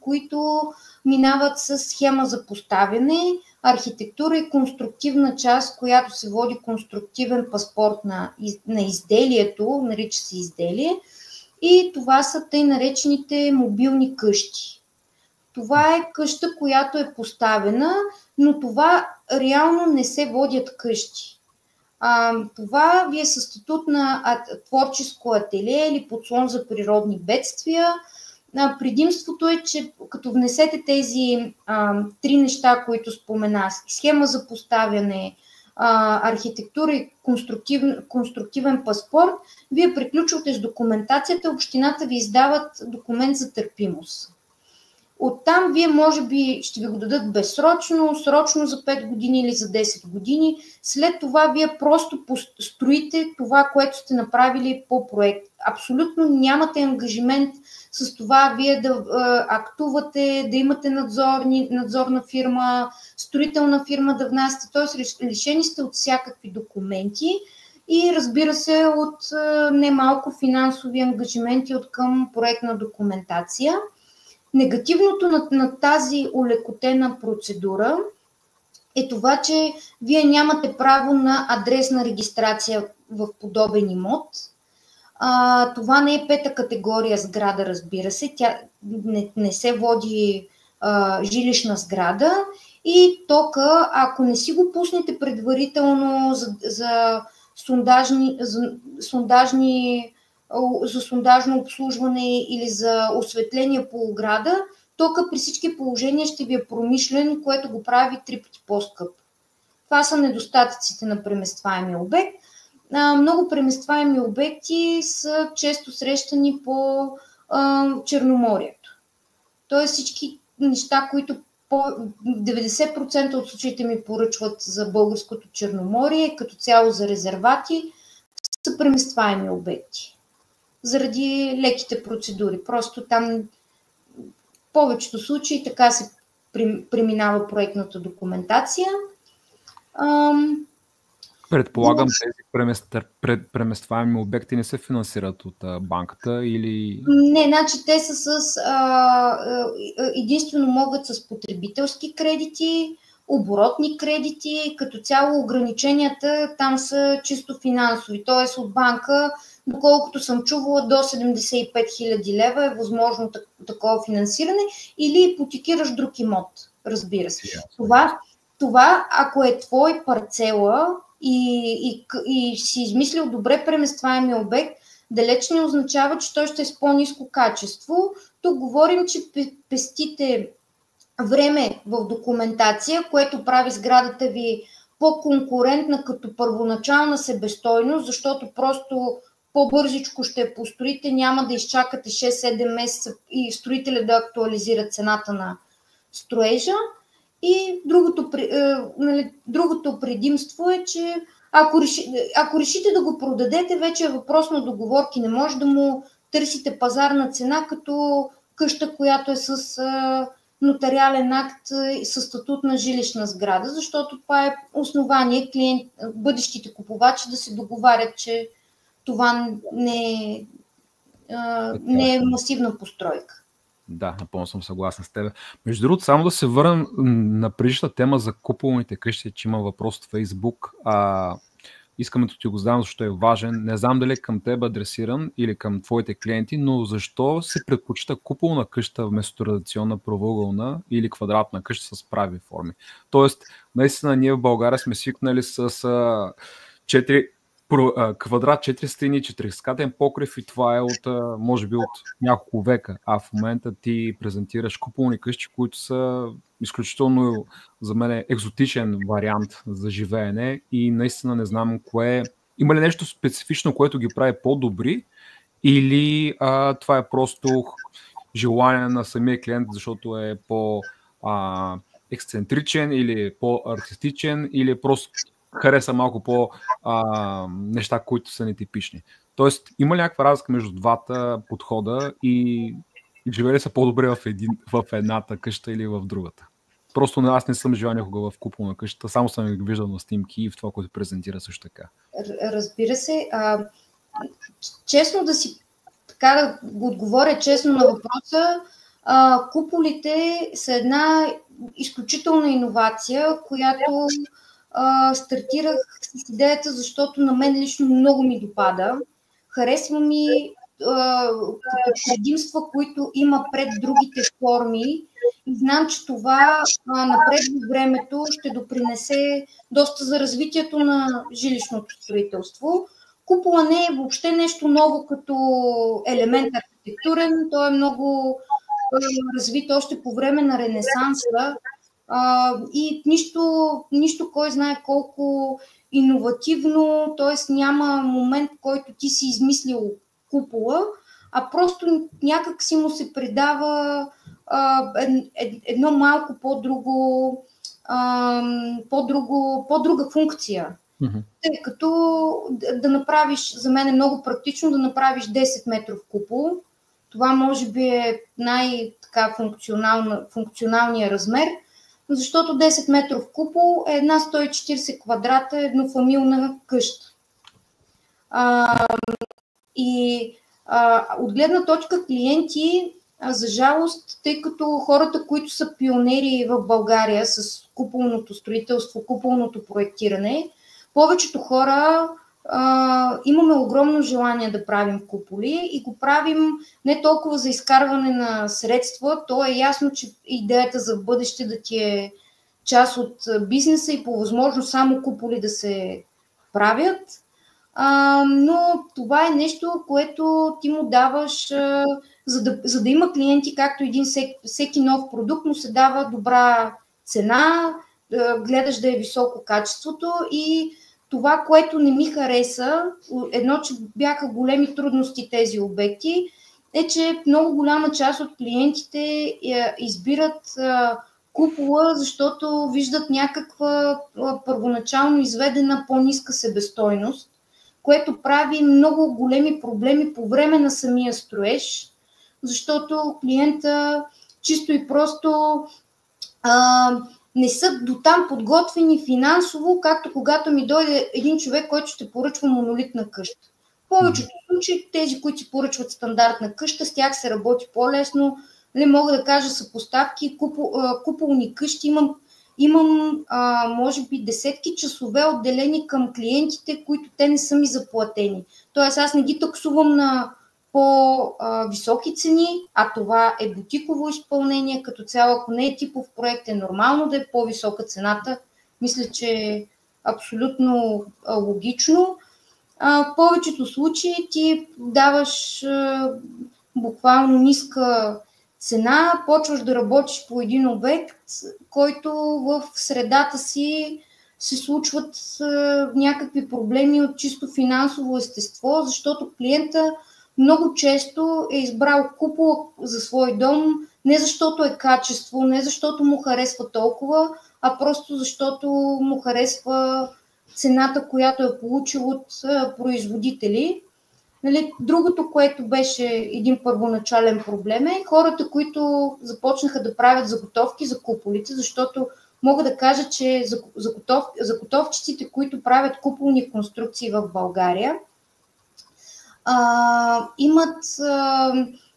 които минават с схема за поставяне, архитектура и конструктивна част, която се води конструктивен паспорт на изделието, нарича се изделие, и това са тъй наречените мобилни къщи. Това е къща, която е поставена, но това реално не се водят къщи. Това ви е със статут на творческо ателие или подслон за природни бедствия. Предимството е, че като внесете тези три неща, които спомена, схема за поставяне, архитектура и конструктивен паспорт, вие приключвате с документацията, общината ви издават документ за търпимост. Оттам вие може би ще ви го дадат безсрочно, срочно за 5 години или за 10 години. След това вие просто строите това, което сте направили по проект. Абсолютно нямате ангажимент с това вие да актувате, да имате надзорна фирма, строителна фирма да внасяте. Т.е. лишени сте от всякакви документи и разбира се от немалко финансови ангажименти от към проектна документация. Негативното на тази улекотена процедура е това, че вие нямате право на адресна регистрация в подобен имот. Това не е пета категория сграда, разбира се. Тя не се води жилищна сграда и тока, ако не си го пуснете предварително за сондажно обслужване или за осветление по ограда, тока при всички положения ще ви е промишлен, което го прави 3 пъти по-скъп. Това са недостатъците на преместваемия обект. Много преместваеми обекти са често срещани по Черноморието. Тоест всички неща, които 90% от случаите ми поръчват за българското Черноморие, като цяло за резервати, са преместваеми обекти. Заради леките процедури. Просто там в повечето случаи така се преминава проектната документация. Предполагам, тези преместваеми обекти не се финансират от банката или... Не, значи те са единствено могат с потребителски кредити, оборотни кредити, като цяло ограниченията там са чисто финансови, т.е. от банка, доколкото съм чувала, до 75 000 лева е възможно такова финансиране или ипотекираш друг имот, разбира се. Това, ако е твой парцела и си измислил добре преместваемия обект, далеч не означава, че той ще е с по-ниско качество. Тук говорим, че пестите време в документация, което прави сградата ви по-конкурентна като първоначална себестойност, защото просто по-бързичко ще я построите, няма да изчакате 6-7 месеца и строителя да актуализира цената на строежа. И другото предимство е, че ако решите да го продадете, вече е въпрос на договорки. Не може да му търсите пазарна цена като къща, която е с нотариален акт със статут на жилищна сграда, защото това е основание бъдещите купувачи да се договарят, че това не е масивна постройка. Да, напълно съм съгласен с теб. Между другото, само да се върнем на предишната тема за куполните къщи, че има въпрос в Фейсбук. Искам да ти го задам, защото е важен. Не знам дали към теб адресиран или към твоите клиенти, но защо се предпочита куполна къща вместо традиционна правоъгълна или квадратна къща с прави форми? Тоест, наистина ние в България сме свикнали с 4 квадрат, 4 стени, 4-скатен покрив и това е от, може би, от няколко века. А в момента ти презентираш куполни къщи, които са изключително за мен екзотичен вариант за живеене и наистина не знам кое. Има ли нещо специфично, което ги прави по-добри или това е просто желание на самия клиент, защото е по-ексцентричен или по-артистичен или просто хареса малко по неща, които са нетипични. Тоест, има ли някаква разлика между двата подхода и живели са по-добре в едната къща или в другата? Просто аз не съм живял някога в куполна къща, само съм ги виждал на снимки и в това, което презентира също така. Разбира се. Честно да си така да отговоря честно на въпроса, куполите са една изключителна иновация, която стартирах с идеята, защото на мен лично много ми допада. Харесва ми като предимства, които има пред другите форми и знам, че това напред във времето ще допринесе доста за развитието на жилищното строителство. Купола не е въобще нещо ново като елемент архитектурен, той е много развит още по време на Ренесанса. И нищо кой знае колко иновативно, т.е. няма момент, в който ти си измислил купола, а просто някак си му се придава едно малко по-друга функция. Mm-hmm. Тъй като да направиш, за мен е много практично да направиш 10 метров купол. Това може би е функционалният размер, защото 10 метров купол е една 140 квадрата еднофамилна къща. От гледна точка клиенти, за жалост, тъй като хората, които са пионери в България с куполното строителство, куполното проектиране, повечето хора имаме огромно желание да правим куполи и го правим не толкова за изкарване на средства, то е ясно, че идеята за бъдеще да ти е част от бизнеса и по възможност само куполи да се правят, но това е нещо, което ти му даваш, за да има клиенти, както всеки нов продукт, му се дава добра цена, гледаш да е високо качеството и това, което не ми хареса, едно, че бяха големи трудности тези обекти, е, че много голяма част от клиентите избират купола, защото виждат някаква първоначално изведена по-ниска себестойност, което прави много големи проблеми по време на самия строеж, защото клиента чисто и просто не са дотам подготвени финансово, както когато ми дойде един човек, който ще поръчва монолитна къща. В повечето случаи, тези, които си поръчват стандартна къща, с тях се работи по-лесно. Мога да кажа съпоставки, куполни къщи имам може би десетки часове отделени към клиентите, които те не са ми заплатени. Тоест аз не ги таксувам на по-високи цени, а това е бутиково изпълнение. Като цяло, ако не е типов проект, е нормално да е по-висока цената. Мисля, че е абсолютно логично. В повечето случаи ти даваш буквално ниска цена, почваш да работиш по един обект, който в средата си се случват някакви проблеми от чисто финансово естество, защото клиента много често е избрал купол за свой дом не защото е качество, не защото му харесва толкова, а просто защото му харесва цената, която е получил от производители. Другото, което беше един първоначален проблем е хората, които започнаха да правят заготовки за куполите, защото мога да кажа, че заготовчиците, които правят куполни конструкции в България,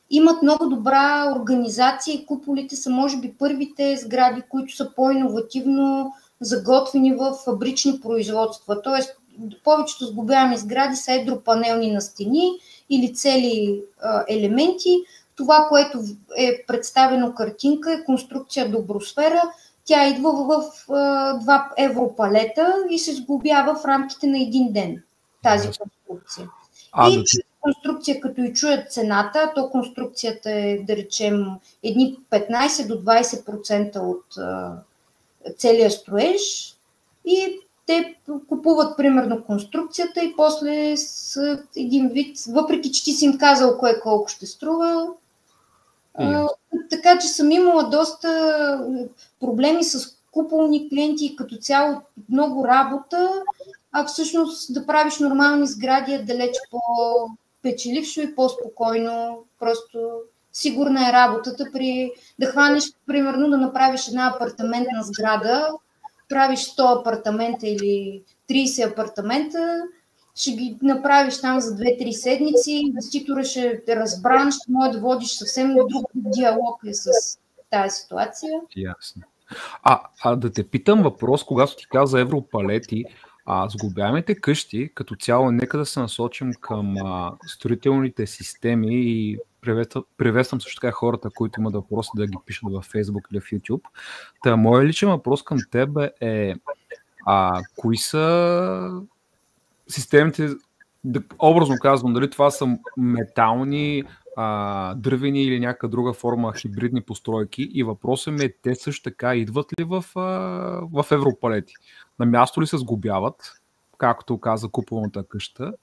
имат много добра организация и куполите са може би първите сгради, които са по-иновативно заготвени в фабрични производства. Тоест, повечето сглобяеми сгради са едропанелни на стени или цели елементи. Това, което е представено картинка, е конструкция Добросфера. Тя идва в 2 европалета и се сглобява в рамките на един ден, тази конструкция. И конструкция, като и чуят цената, то конструкцията е, да речем, едни 15 до 20% от целия строеж и те купуват примерно конструкцията и после с един вид, въпреки че ти си им казал кое колко ще струва, така че съм имала доста проблеми с куполни клиенти и като цяло много работа, а всъщност да правиш нормални сгради е далеч по-печелившо и по-спокойно, просто сигурна е работата при да хванеш, примерно да направиш една апартаментна сграда, правиш 100 апартамента или 30 апартамента, ще ги направиш там за 2-3 седмици, инвеститора ще те разбран, ще може да водиш съвсем друг диалог с тази ситуация. Ясно. Да те питам въпрос, когато ти каза европалети, сглобяемите къщи, като цяло, нека да се насочим към строителните системи и приветствам също така хората, които имат въпроси да ги пишат в Facebook или в YouTube. Моят личен въпрос към теб е кои са системите, образно казвам, дали това са метални, дървени или някаква друга форма хибридни постройки и въпросът ми е, те също така идват ли в европалети? На място ли се сглобяват, както каза куполната къща?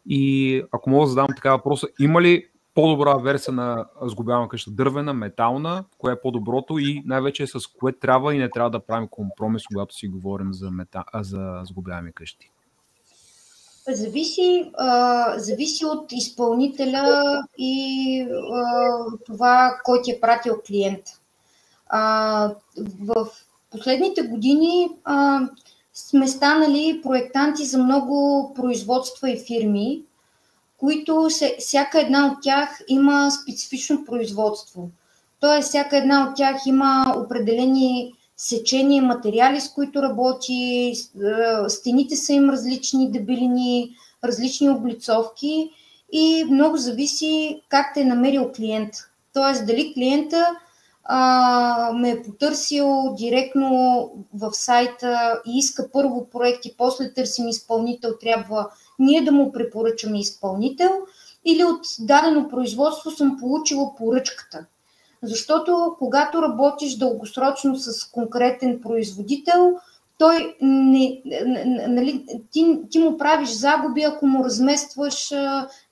И ако мога да задам така въпроса, има ли по-добра версия на сглобявана къща? Дървена, метална, кое е по-доброто и най-вече с кое трябва и не трябва да правим компромис, когато си говорим за сглобявани къщи? Зависи от изпълнителя и това, кой ти е пратил клиента. В последните години сме станали проектанти за много производства и фирми, които всяка една от тях има специфично производство. Тоест, всяка една от тях има определени сечение материали, с които работи, стените са им различни дебелини, различни облицовки и много зависи как те е намерил клиент. Тоест дали клиента ме е потърсил директно в сайта и иска първо проект и после търсим изпълнител, трябва ние да му препоръчаме изпълнител, или от дадено производство съм получила поръчката. Защото когато работиш дългосрочно с конкретен производител, той ти му правиш загуби, ако му разместваш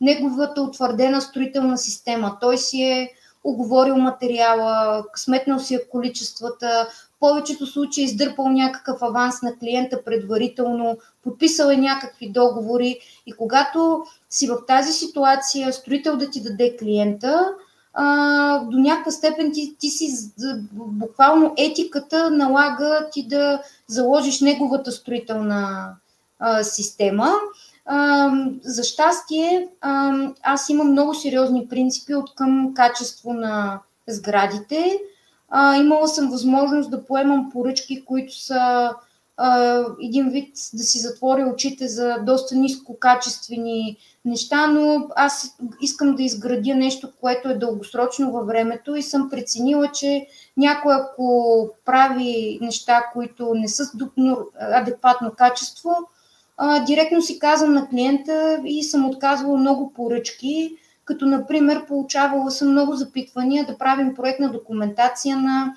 неговата утвърдена строителна система. Той си е уговорил материала, сметнал си е количествата, в повечето случаи издърпал някакъв аванс на клиента предварително, подписал е някакви договори и когато си в тази ситуация, строител да ти даде клиента, до някаква степен ти си буквално етиката налага ти да заложиш неговата строителна система. За щастие, аз имам много сериозни принципи от към качество на сградите. Имала съм възможност да поемам поръчки, които са един вид да си затворя очите за доста нискокачествени неща, но аз искам да изградя нещо, което е дългосрочно във времето и съм преценила, че някой ако прави неща, които не са с адекватно качество, директно си казвам на клиента и съм отказвала много поръчки, като например получавала съм много запитвания да правим проектна документация на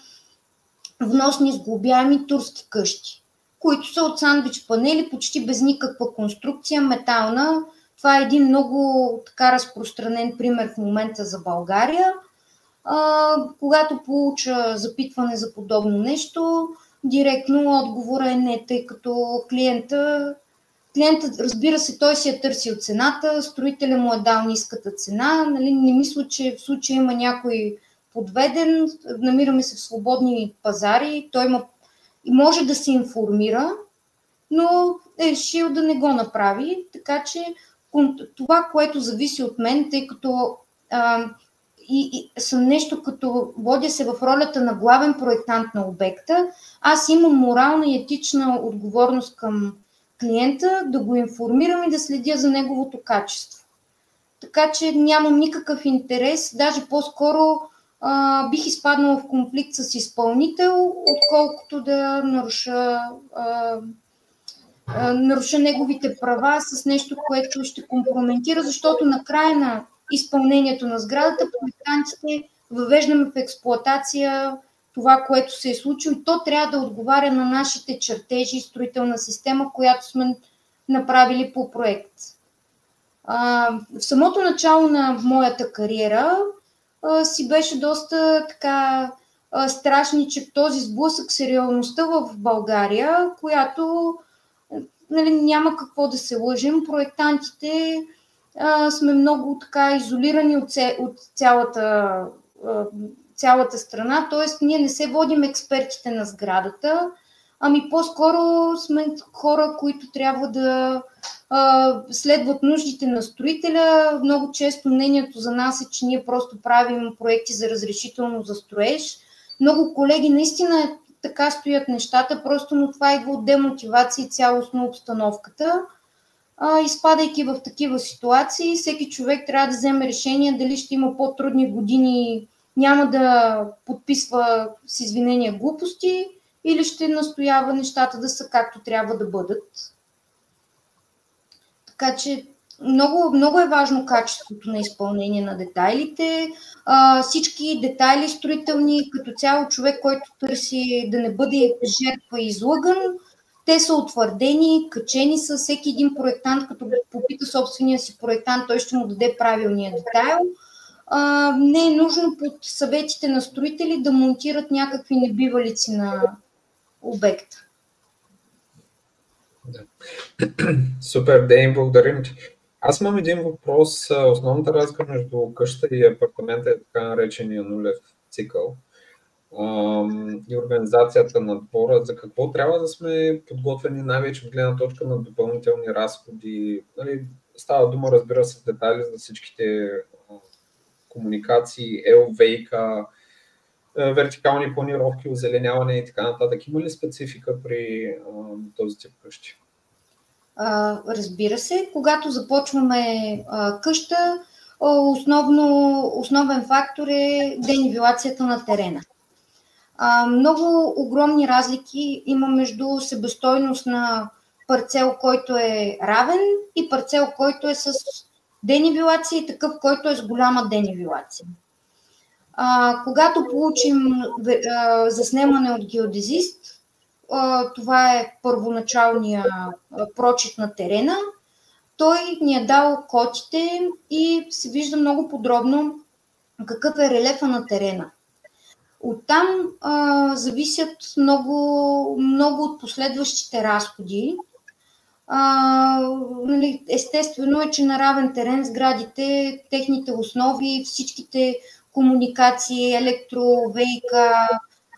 вносни сглобяеми турски къщи, които са от сандвич панели, почти без никаква конструкция, метална. Това е един много така разпространен пример в момента за България. Когато получа запитване за подобно нещо, директно отговора е не, тъй като клиентът, разбира се, той си е търсил цената, строителя му е дал ниската цена. Нали, не мисля, че в случая има някой подведен, намираме се в свободни пазари, той може да се информира, но е решил да не го направи. Така че това, което зависи от мен, тъй като и съм нещо като водя се в ролята на главен проектант на обекта, аз имам морална и етична отговорност към клиента да го информирам и да следя за неговото качество. Така че нямам никакъв интерес, даже по-скоро бих изпаднала в конфликт с изпълнител, отколкото да наруша неговите права с нещо, което ще компрометира, защото на края на изпълнението на сградата проектантите въвеждаме в експлоатация това, което се е случило и то трябва да отговаря на нашите чертежи и строителна система, която сме направили по проект. В самото начало на моята кариера си беше доста така страшничък този сблъсък с реалността в България, която нали, няма какво да се лъжим. Проектантите сме много така изолирани от цялата страна, т.е. ние не се водим експертите на сградата, ами по-скоро сме хора, които трябва да следват нуждите на строителя. Много често мнението за нас е, че ние просто правим проекти за разрешително за строеж. Много колеги наистина така стоят нещата, просто но това идва от демотивация и цялостно обстановката. Изпадайки в такива ситуации, всеки човек трябва да вземе решение дали ще има по-трудни години, няма да подписва с извинения глупости или ще настоява нещата да са както трябва да бъдат. Така че много, много е важно качеството на изпълнение на детайлите. Всички детайли строителни, като цяло човек, който търси да не бъде жертва и излъган, те са утвърдени, качени са. Всеки един проектант, като попита собствения си проектант, той ще му даде правилния детайл. Не е нужно под съветите на строители да монтират някакви небивалици на обекта. Да. Супер, Дени, благодарим ти. Аз имам един въпрос. Основната разлика между къща и апартамента е така наречения нулев цикъл. И организацията на двора. За какво трябва да сме подготвени най-вече от гледна точка на допълнителни разходи? Нали, става дума, разбира се, в детайли за всичките комуникации, ВИК, вертикални планировки, озеленяване и така нататък. Има ли специфика при този тип къщи? Разбира се, когато започваме къща, основен фактор е денивелацията на терена. Много огромни разлики има между себестойност на парцел, който е равен, и парцел, който е с денивелация, и такъв, който е с голяма денивелация. Когато получим заснемане от геодезист, това е първоначалния прочит на терена, той ни е дал котите и се вижда много подробно какъв е релефа на терена. Оттам зависят много от последващите разходи. Естествено е, че на равен терен сградите, техните основи, всичките комуникации, електро, ВИК,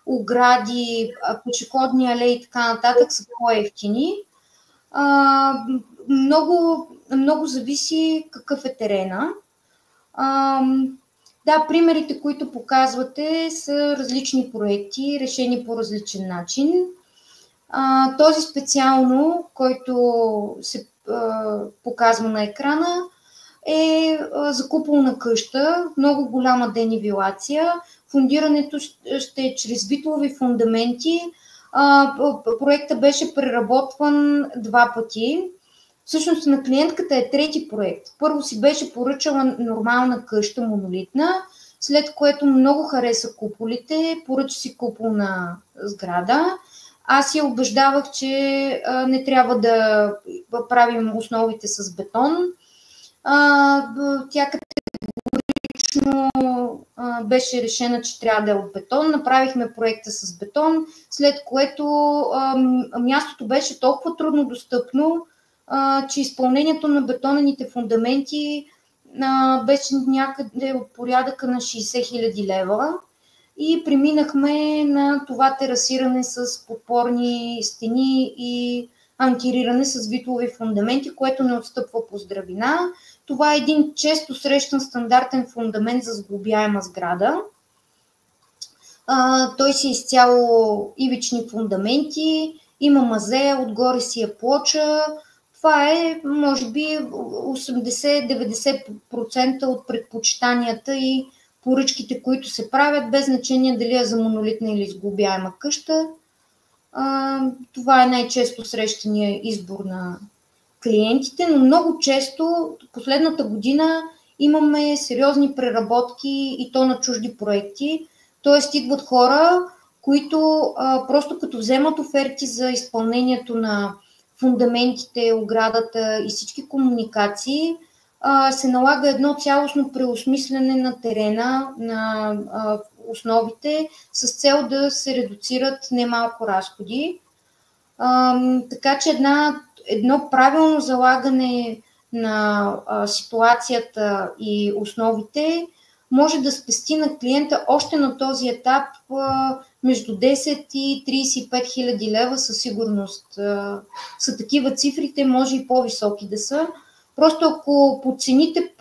огради, пешеходни алеи и така нататък са по-евтини. Много зависи какъв е терена. Да, примерите, които показвате, са различни проекти, решени по различен начин. Този специално, който се показва на екрана, е закупълна къща, много голяма денивелация. Фундирането ще е чрез витлови фундаменти. Проектът беше преработван 2 пъти. Всъщност на клиентката е трети проект. Първо си беше поръчала нормална къща, монолитна, след което много хареса куполите, поръча си куполна сграда. Аз я убеждавах, че не трябва да правим основите с бетон. Тя категорично беше решена, че трябва да е от бетон. Направихме проекта с бетон, след което мястото беше толкова трудно достъпно, че изпълнението на бетонените фундаменти беше някъде от порядъка на 60 000 лева и преминахме на това терасиране с подпорни стени и анкериране с витлови фундаменти, което не отстъпва по здравина. Това е един често срещан стандартен фундамент за сглобяема сграда. Той си е изцяло ивични фундаменти, има мазе, отгоре си е плоча. Това е, може би, 80-90% от предпочитанията и поръчките, които се правят, без значение дали е за монолитна или сглобяема къща. Това е най-често срещания избор на клиентите, но много често, последната година, имаме сериозни преработки и то на чужди проекти. Тоест идват хора, които просто като вземат оферти за изпълнението на фундаментите, оградата и всички комуникации, се налага едно цялостно преосмислене на терена, на основите, с цел да се редуцират немалко разходи. Така че едно правилно залагане на ситуацията и основите може да спести на клиента още на този етап между 10 и 35 хиляди лева със сигурност. Са такива цифрите, може и по-високи да са. Просто ако подцените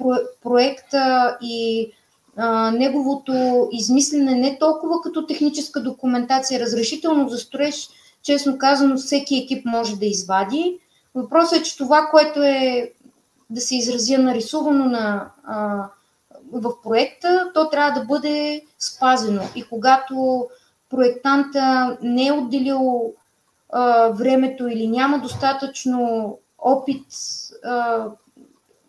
проекта и неговото измислене не толкова като техническа документация, разрешително за строеж, честно казано, всеки екип може да извади. Въпросът е, че това, което е да се изразя нарисувано в проекта, то трябва да бъде спазено. И когато проектанта не е отделил времето или няма достатъчно опит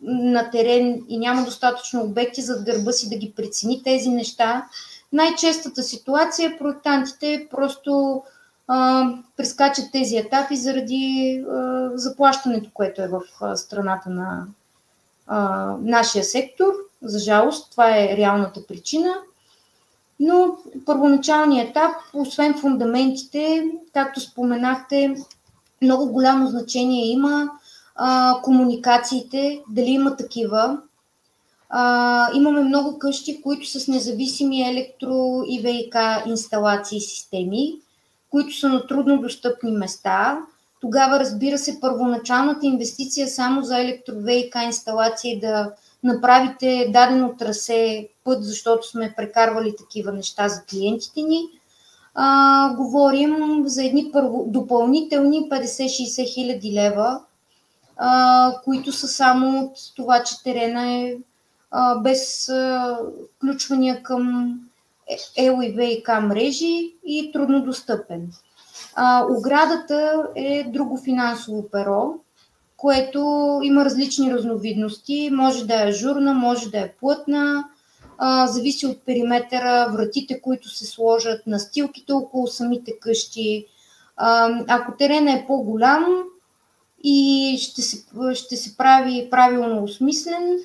на терен и няма достатъчно обекти зад гърба си да ги прецени тези неща, най-честата ситуация е проектантите просто прескачат тези етапи заради заплащането, което е в страната на нашия сектор. За жалост, това е реалната причина. Но първоначалният етап, освен фундаментите, както споменахте, много голямо значение има комуникациите, дали има такива. Имаме много къщи, които са с независими електро- и ВИК инсталации и системи, които са на трудно достъпни места. Тогава, разбира се, първоначалната инвестиция само за електро-ВИК инсталации да направите дадено трасе път, защото сме прекарвали такива неща за клиентите ни. Говорим за едни допълнителни 50-60 хиляди лева, които са само от това, че терена е без включвания към ел и ВиК мрежи и труднодостъпен. Оградата е друго финансово перо, което има различни разновидности. Може да е ажурна, може да е плътна, зависи от периметъра, вратите, които се сложат, настилките около самите къщи. Ако терена е по-голям и ще се прави правилно осмислен,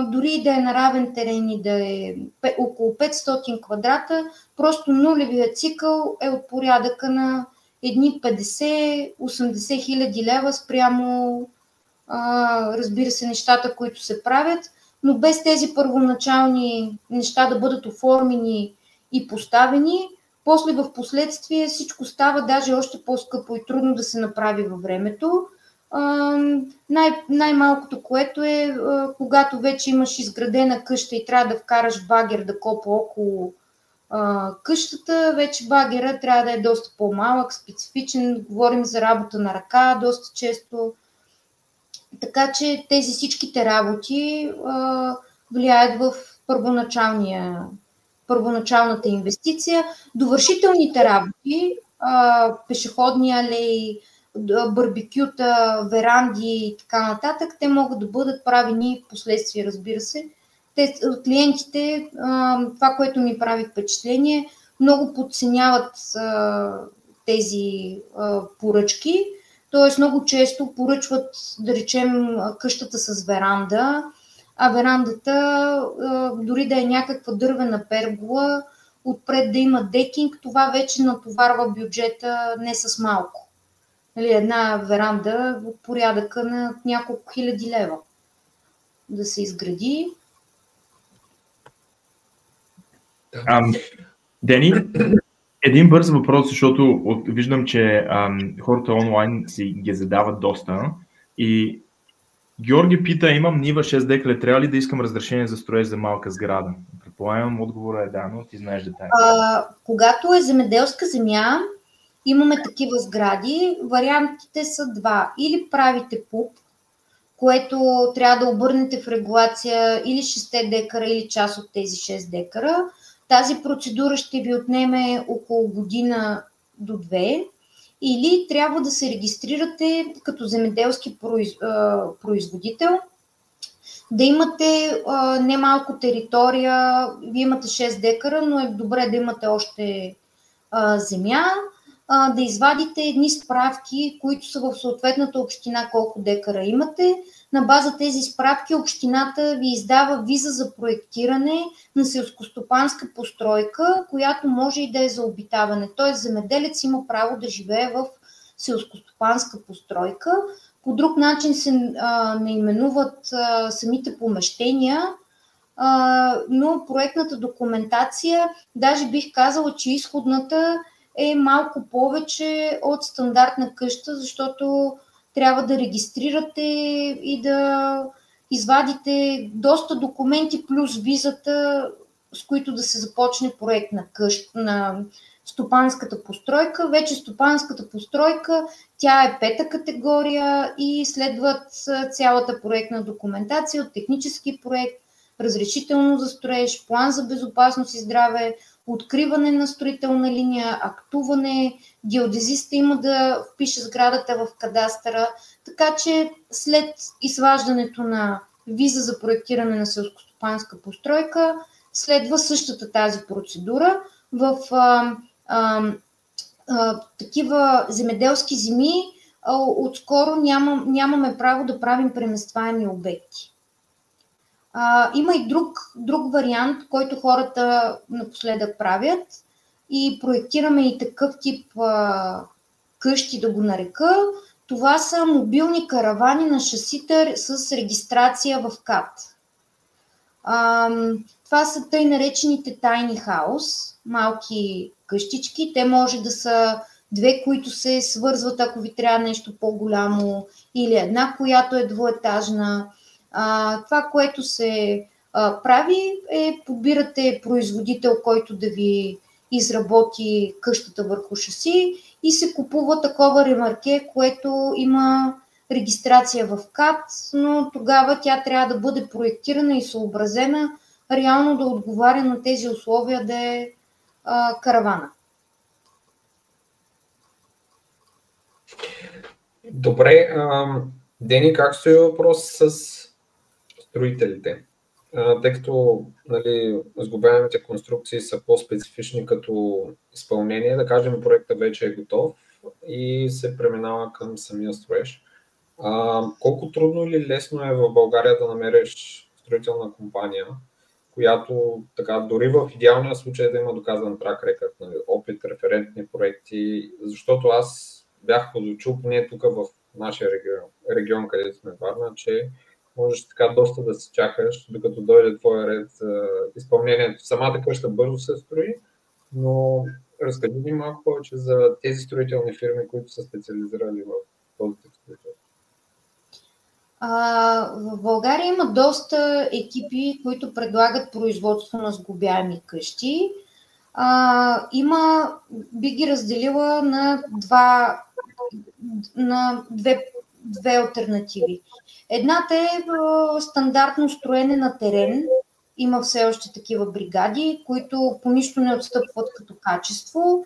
дори да е на равен терен и да е около 500 квадрата, просто нулевият цикъл е от порядъка на едни 50-80 хиляди лева спрямо, разбира се, нещата, които се правят, но без тези първоначални неща да бъдат оформени и поставени, после в последствие всичко става даже още по-скъпо и трудно да се направи във времето. Най-малкото, което е, когато вече имаш изградена къща и трябва да вкараш багер да копа около къщата, вече багера трябва да е доста по-малък, специфичен, говорим за работа на ръка доста често. Така че тези всичките работи влияят в първоначалната инвестиция. Довършителните работи, пешеходни алеи, барбекюта, веранди и така нататък, те могат да бъдат правени в последствие, разбира се. Клиентите, това, което ми прави впечатление, много подценяват тези поръчки, т.е. много често поръчват, да речем, къщата с веранда, а верандата, дори да е някаква дървена пергола, отпред да има декинг, това вече натоварва бюджета не с малко. Една веранда от порядъка на няколко хиляди лева да се изгради. Дени, един бърз въпрос, защото виждам, че хората онлайн си ги задават доста. И Георги пита, имам нива 6 декара, трябва ли да искам разрешение за строеж за малка сграда? Предполагам, отговорът е да, но ти знаеш детайли. Когато е земеделска земя, имаме такива сгради. Вариантите са два. Или правите ПУП, което трябва да обърнете в регулация или 6 декара, или част от тези 6 декара. Тази процедура ще ви отнеме около година до 2. Или трябва да се регистрирате като земеделски производител, да имате немалко територия, вие имате 6 декара, но е добре да имате още земя, да извадите едни справки, които са в съответната община колко декара имате. На база тези справки общината ви издава виза за проектиране на селскостопанска постройка, която може и да е за обитаване. Т.е. земеделец има право да живее в селскостопанска постройка. По друг начин се наименуват самите помещения, но проектната документация, даже бих казала, че изходната е малко повече от стандартна къща, защото трябва да регистрирате и да извадите доста документи плюс визата, с които да се започне проект на къща, на стопанската постройка. Вече стопанската постройка, тя е 5-та категория и следват цялата проектна документация от технически проект, разрешително за строеж, план за безопасност и здраве, откриване на строителна линия, актуване, геодезиста има да впише сградата в кадастъра, така че след изваждането на виза за проектиране на селскостопанска постройка следва същата тази процедура. В такива земеделски земи отскоро нямаме право да правим преместваеми обекти. Има и друг вариант, който хората напоследък правят и проектираме и такъв тип къщи, да го нарека. Това са мобилни каравани на шасита с регистрация в КАТ. Това са тъй наречените tiny house, малки къщички. Те може да са две, които се свързват, ако ви трябва нещо по-голямо, или една, която е двуетажна. Това, което се прави е подбирате производител, който да ви изработи къщата върху шаси и се купува такова ремарке, което има регистрация в КАТ, но тогава тя трябва да бъде проектирана и съобразена реално да отговаря на тези условия да е каравана. Добре, Дени, как стои въпрос с строителите? Тъй като сглобяемите конструкции са по-специфични като изпълнение, да кажем проектът вече е готов и се преминава към самия строеж. Колко трудно или лесно е в България да намериш строителна компания, която така, дори в идеалния случай да има доказан трак рекърд, опит, референтни проекти, защото аз бях подучил, поне тук в нашия регион, където сме Варна, че можеш така доста да се чакаш, докато дойде твоя ред за изпълнението. Самата къща бързо се строи, но разкажи ми малко повече за тези строителни фирми, които са специализирали в този тип строителство. В България има доста екипи, които предлагат производство на сглобяеми къщи. Би ги разделила на две алтернативи. Едната е стандартно строене на терен. Има все още такива бригади, които по нищо не отстъпват като качество.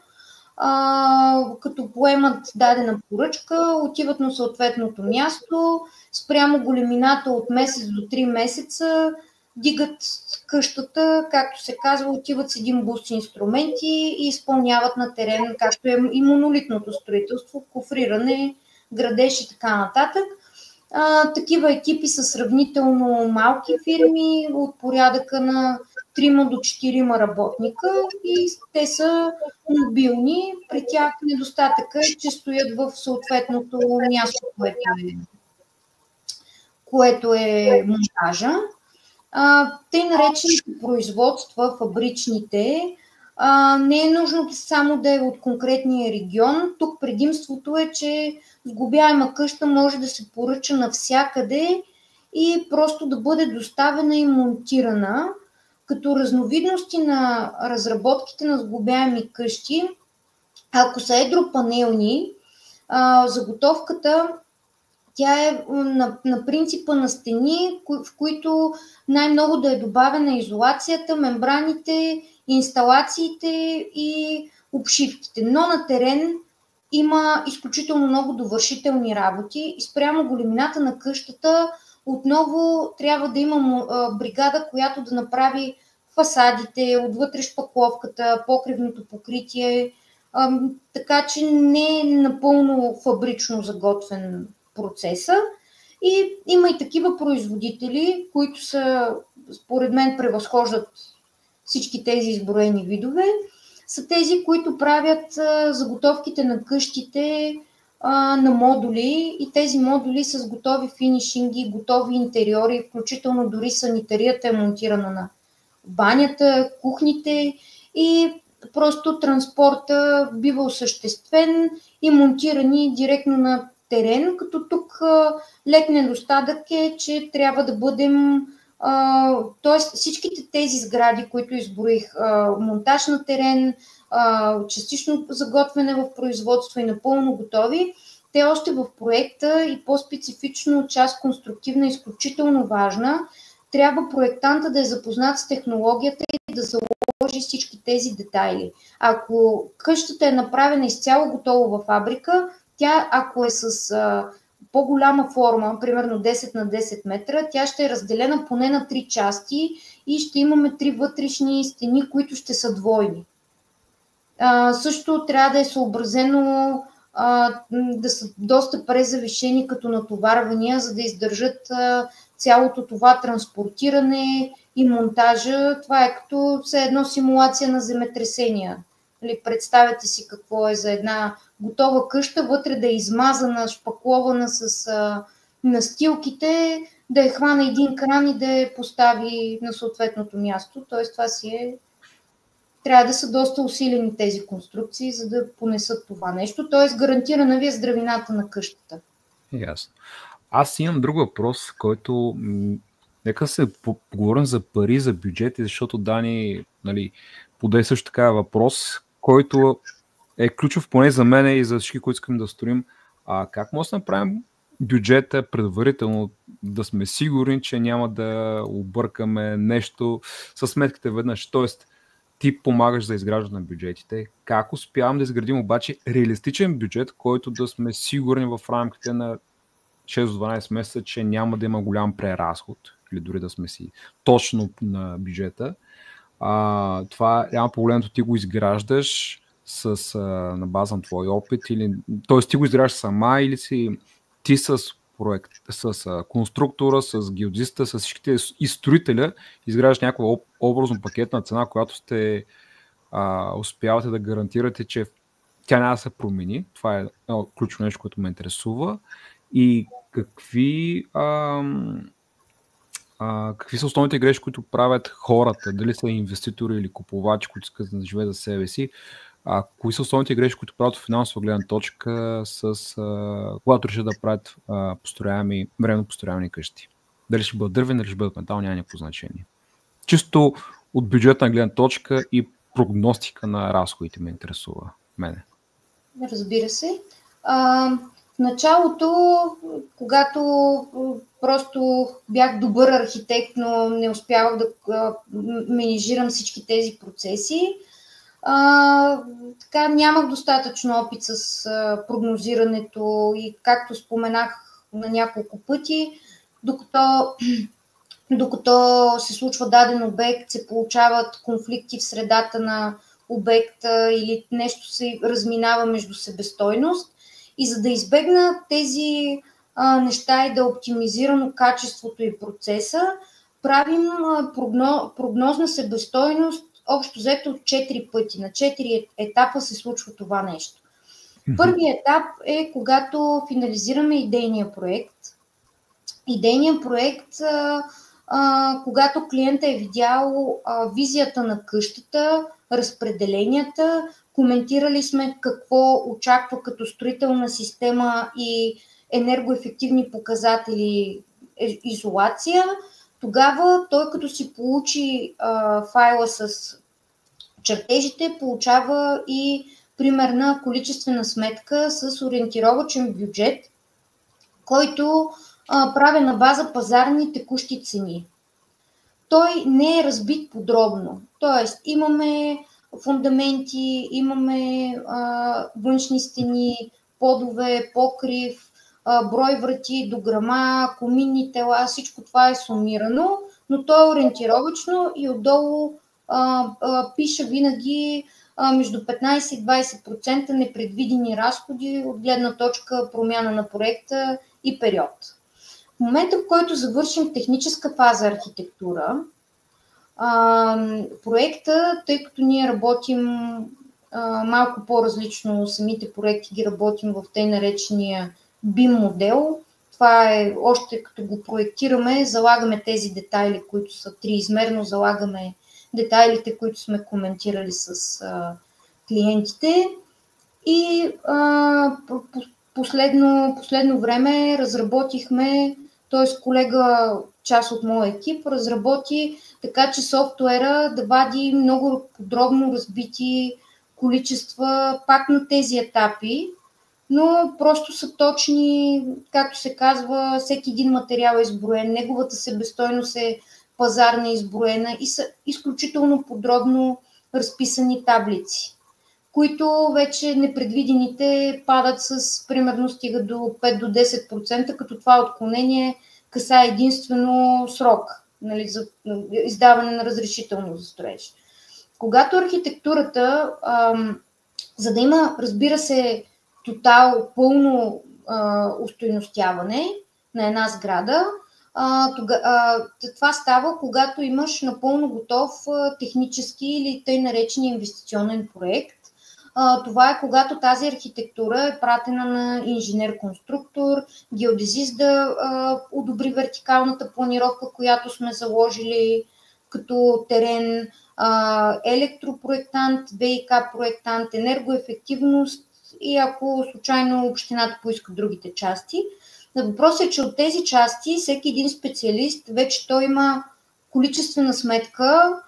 Като поемат дадена поръчка, отиват на съответното място, спрямо големината от месец до 3 месеца, дигат къщата, както се казва, отиват с един бус инструменти и изпълняват на терен, както е и монолитното строителство, кофриране, градеж и така нататък. Такива екипи са сравнително малки фирми, от порядъка на 3 до 4 работника и те са мобилни. При тях недостатъка е, че стоят в съответното място, което е монтажа. Тъй наречените производства, фабричните, не е нужно само да е от конкретния регион. Тук предимството е, че сглобяема къща може да се поръча навсякъде и просто да бъде доставена и монтирана. Като разновидности на разработките на сглобяеми къщи, ако са едропанелни, заготовката тя е на принципа на стени, в които най-много да е добавена изолацията, мембраните, инсталациите и обшивките. Но на терен има изключително много довършителни работи и спрямо големината на къщата отново трябва да има бригада, която да направи фасадите, отвътре шпакловката, покривното покритие, така че не е напълно фабрично заготвен процеса. И има и такива производители, които според мен превъзхождат всички тези изброени видове, са тези, които правят заготовките на къщите на модули и тези модули с готови финишинги, готови интериори, включително дори санитарията е монтирана на банята, кухните и просто транспорта бива осъществен и монтирани директно на терен, като тук лек недостатък е, че трябва да бъдем, т.е. всичките тези сгради, които изброих, монтаж на терен, частично заготвяне в производство и напълно готови, те още в проекта и по-специфично част конструктивна, изключително важна, трябва проектанта да е запознат с технологията и да заложи всички тези детайли. Ако къщата е направена изцяло готово във фабрика, тя, ако е с по-голяма форма, примерно 10 на 10 метра, тя ще е разделена поне на 3 части и ще имаме 3 вътрешни стени, които ще са двойни. Също трябва да е съобразено да са доста презавишени като натоварвания, за да издържат цялото това транспортиране и монтажа. Това е като все едно симулация на земетресения. Представете си какво е за една готова къща, вътре да е измазана, шпаклована с настилките, да я хвана един кран и да я постави на съответното място. Тоест това трябва да са доста усилени тези конструкции, за да понесат това нещо. Тоест гарантирана ви е здравината на къщата. Ясно. Аз имам друг въпрос, който нека се поговорим за пари, за бюджети, защото Дани, нали, подай също така въпрос, който е ключов поне за мен и за всички, които искам да строим. Как може да направим бюджета предварително, да сме сигурни, че няма да объркаме нещо със сметките веднъж? Тоест, ти помагаш за изграждане на бюджетите. Как успявам да изградим обаче реалистичен бюджет, който да сме сигурни в рамките на 6-12 месеца, че няма да има голям преразход или дори да сме си точно на бюджета. Това реално погледнато ти го изграждаш на база на твой опит, или т.е. ти го изграждаш сама или си ти с проект, с конструктора, с геодезиста, с всичките и строителя изграждаш някаква образно пакетна цена, която сте успявате да гарантирате, че тя няма да се промени. Това е ключово нещо, което ме интересува. И какви са основните грешки, които правят хората, дали са инвеститори или купувачи, които искат да живеят за себе си, кои са основните грешки, които правят от финансова гледна точка, когато решат да правят временно построяеми къщи? Дали ще бъдат дървени, дали ще бъдат метал, няма никакво значение. Чисто от бюджетна гледна точка и прогностика на разходите ме интересува мене. Разбира се. В началото, когато просто бях добър архитект, но не успявах да менежирам всички тези процеси, така нямах достатъчно опит с прогнозирането и, както споменах на няколко пъти, докато се случва даден обект, се получават конфликти в средата на обекта или нещо се разминава между себестойност. И за да избегна тези неща и да оптимизирам качеството и процеса, правим прогнозна себестойност общо взето 4 пъти. На 4 етапа се случва това нещо. Първият етап е когато финализираме идейния проект. Идейният проект, когато клиентът е видял визията на къщата, разпределенията, коментирали сме какво очаква като строителна система и енергоефективни показатели изолация, тогава той, като си получи файла с чертежите, получава и примерна количествена сметка с ориентировачен бюджет, който правя на база пазарни текущи цени. Той не е разбит подробно, т.е. имаме фундаменти, имаме външни стени, подове, покрив, брой врати, дограма, коминни тела, всичко това е сумирано, но то е ориентировачно и отдолу пише винаги между 15 и 20% непредвидени разходи от гледна точка промяна на проекта и период. В момента, в който завършим техническа фаза архитектура, проекта, тъй като ние работим малко по-различно, самите проекти ги работим в тъй наречения BIM модел. Това е още като го проектираме, залагаме тези детайли, които са триизмерно, залагаме детайлите, които сме коментирали с клиентите. И последно време разработихме, т.е. колега, част от моя екип, разработи така, че софтуера да вади много подробно разбити количества пак на тези етапи, но просто са точни, както се казва, всеки един материал е изброен, неговата себестойност е пазарна изброена и са изключително подробно разписани таблици, които вече непредвидените падат с примерно стига до 5 до 10%, като това отклонение касае единствено срок, нали, за издаване на разрешително за строеж. Когато архитектурата, за да има, разбира се, пълно устойностяване на една сграда, това става, когато имаш напълно готов технически или тъй наречен инвестиционен проект. Това е когато тази архитектура е пратена на инженер-конструктор, геодезист да одобри вертикалната планировка, която сме заложили като терен, електропроектант, ВИК проектант, енергоефективност и ако случайно общината поиска другите части. Въпросът е, че от тези части всеки един специалист вече той има количествена сметка,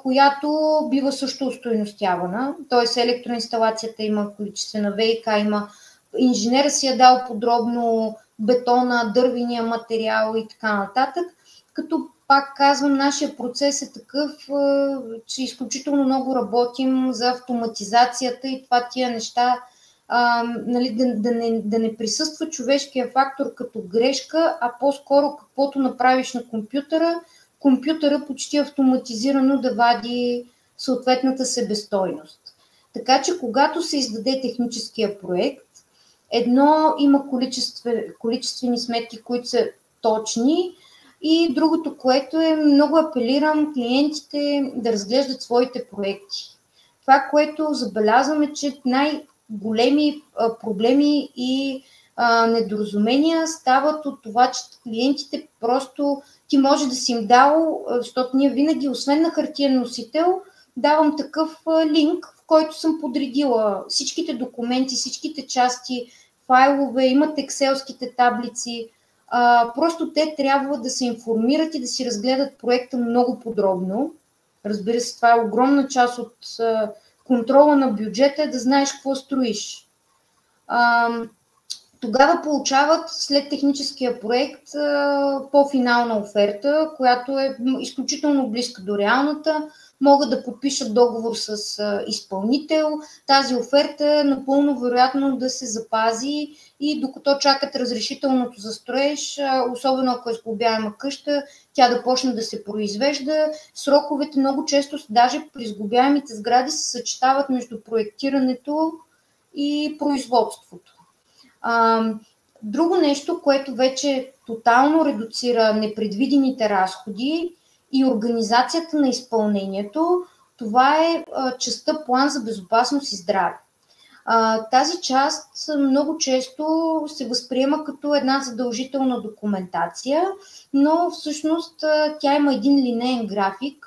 която бива също устойностявана. Т.е. електроинсталацията има количествена, ВиК има, инженера си е дал подробно бетона, дървения материал и така нататък. Като пак казвам, нашия процес е такъв, че изключително много работим за автоматизацията и това тия неща, нали, да не присъства човешкия фактор като грешка, а по-скоро каквото направиш на компютъра почти автоматизирано да вади съответната себестойност. Така че когато се издаде техническия проект, едно има количествени сметки, които са точни, и другото, което е, много апелирам клиентите да разглеждат своите проекти. Това, което забелязваме, че най-големи проблеми и недоразумения стават от това, че клиентите просто, ти може да си им дал, защото ние винаги, освен на хартиен носител, давам такъв линк, в който съм подредила всичките документи, всичките части, файлове, имат екселските таблици. Просто те трябва да се информират и да си разгледат проекта много подробно. Разбира се, това е огромна част от контрола на бюджета, да знаеш какво строиш. Тогава получават след техническия проект по-финална оферта, която е изключително близка до реалната. Могат да подпишат договор с изпълнител. Тази оферта напълно вероятно да се запази и докато чакат разрешителното за строеж, особено ако е сглобяема къща, тя да почне да се произвежда. Сроковете много често, даже при сглобяемите сгради, се съчетават между проектирането и производството. Друго нещо, което вече тотално редуцира непредвидените разходи и организацията на изпълнението, това е частта план за безопасност и здраве. Тази част много често се възприема като една задължителна документация, но всъщност тя има един линеен график,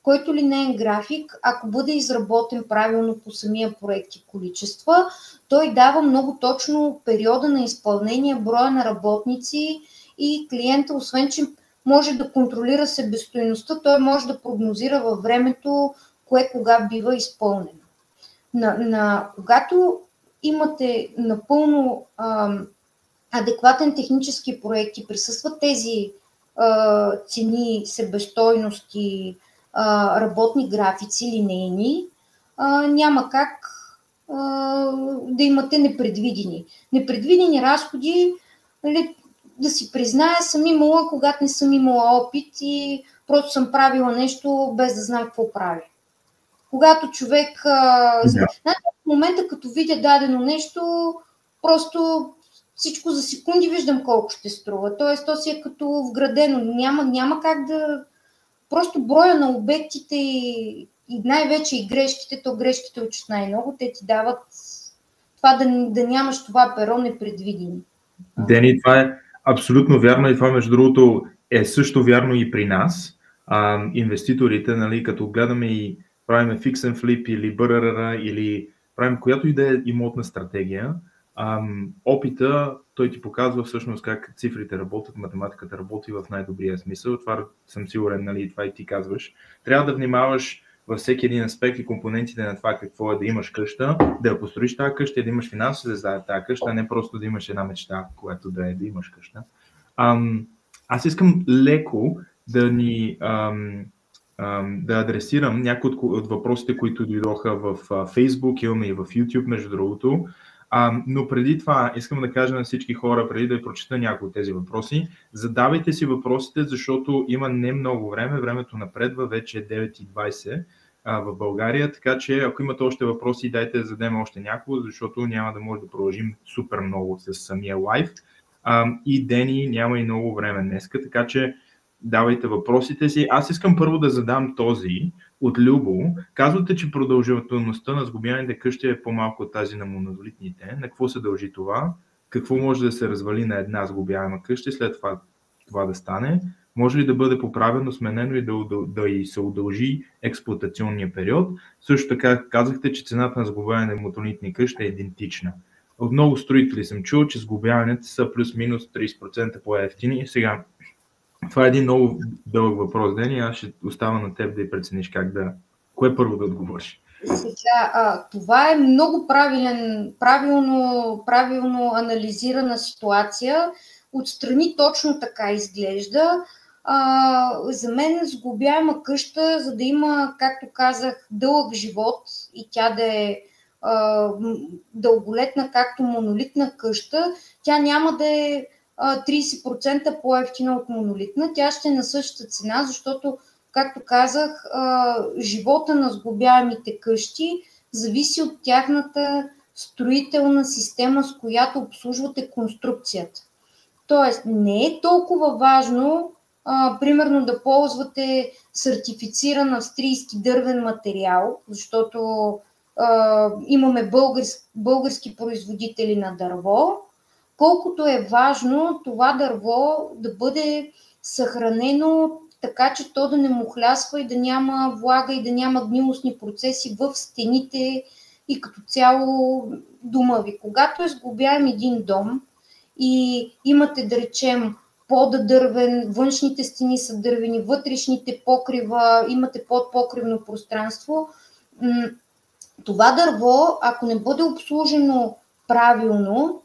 който линеен график, ако бъде изработен правилно по самия проект и количества, той дава много точно периода на изпълнение, броя на работници и клиента, освен че може да контролира себестойността, той може да прогнозира във времето кое кога бива изпълнено. Когато имате напълно адекватен технически проект и присъстват тези цени, себестойности, работни графици, линейни, няма как да имате непредвидени разходи. Да си призная, съм имала, когато не съм имала опит и просто съм правила нещо без да знам какво правя. Когато човек, в момента като видя дадено нещо, просто всичко за секунди виждам колко ще струва. Тоест, то си е като вградено. Няма как да... Просто броя на обектите и най-вече и грешките, то грешките учат най-много, те ти дават това да нямаш това перо непредвидени. Дени, това е абсолютно вярно и това, между другото, е също вярно и при нас. Инвеститорите, нали, като гледаме и правим fix and flip или БРР или правим която и да е имотна стратегия, опита, той ти показва всъщност как цифрите работят, математиката работи в най-добрия смисъл. Това съм сигурен, нали, това и ти казваш. Трябва да внимаваш във всеки един аспект и компонентите на това какво е да имаш къща, да я построиш тази къща и да имаш финанси за тази къща, а не просто да имаш една мечта, която да имаш къща. Аз искам леко да адресирам някои от въпросите, които дойдоха в Facebook, имаме и в YouTube, между другото. Но преди това искам да кажа на всички хора, преди да прочета някои от тези въпроси, задавайте си въпросите, защото има не много време, времето напредва, вече е 9:20 в България, така че ако имате още въпроси, дайте да зададем още няколко, защото няма да може да продължим супер много с самия лайв. И Дени няма и много време днеска, така че давайте въпросите си. Аз искам първо да задам този от Любо. Казвате, че продължителността на сглобяемите къщи е по-малко от тази на монолитните. На какво се дължи това? Какво може да се развали на една сглобяема къща и след това да стане? Може ли да бъде поправено, сменено и да и се удължи експлоатационния период? Също така казахте, че цената на сглобяене на монолитни къщи е идентична. от много строители съм чул, че сглобяването са плюс-минус 30% по-евтини. Сега, това е един много дълъг въпрос, Дени, аз ще оставя на теб да и прецениш кое първо да отговориш. Сега, това е много правилно анализирана ситуация. Отстрани точно така изглежда. За мен сглобяема къща, за да има, както казах, дълъг живот и тя да е дълголетна, както монолитна къща, тя няма да е 30% по-евтина от монолитна. Тя ще е на същата цена, защото, както казах, живота на сглобяемите къщи зависи от тяхната строителна система, с която обслужвате конструкцията. Тоест, не е толкова важно, примерно, да ползвате сертифициран австрийски дървен материал, защото имаме български производители на дърво, колкото е важно това дърво да бъде съхранено така, че то да не мухлясва и да няма влага и да няма гнилостни процеси в стените и като цяло дома ви. Когато сглобяем един дом и имате, да речем, пода дървен, външните стени са дървени, вътрешните покрива, имате подпокривно пространство, това дърво, ако не бъде обслужено правилно,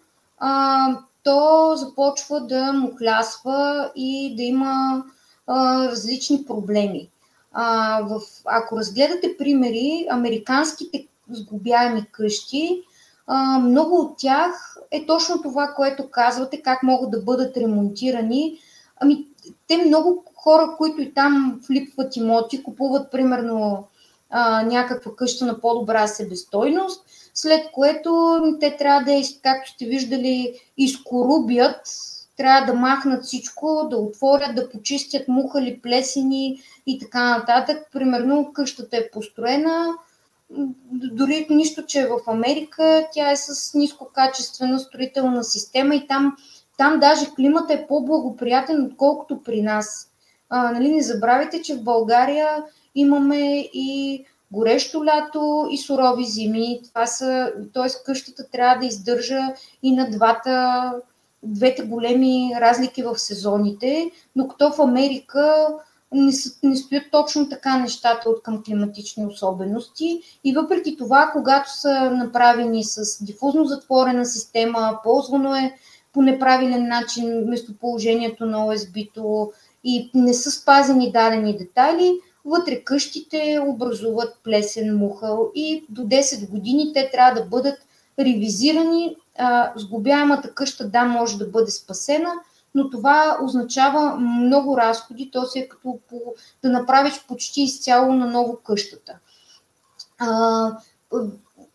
то започва да мухлясва и да има различни проблеми. Ако разгледате примери, американските сглобяеми къщи, много от тях е точно това, което казвате, как могат да бъдат ремонтирани. Те много хора, които и там флипват имоти, купуват примерно някаква къща на по-добра себестойност, след което те трябва да, както сте виждали, изкорубят, трябва да махнат всичко, да отворят, да почистят мухали, плесени и така нататък. Примерно къщата е построена, дори нищо, че е в Америка, тя е с нискокачествена строителна система и там даже климата е по-благоприятен, отколкото при нас. Не забравяйте, че в България имаме и горещо лято и сурови зими. Т.е. къщата трябва да издържа и на двете големи разлики в сезоните, но като в Америка не стоят точно така нещата от към климатични особености и въпреки това, когато са направени с дифузно затворена система, ползвано е по неправилен начин местоположението на ОСБ-то и не са спазени дадени детайли, вътре къщите образуват плесен, мухъл и до 10 години те трябва да бъдат ревизирани. Сглобяемата къща, да, може да бъде спасена, но това означава много разходи, то се е като да направиш почти изцяло на ново къщата.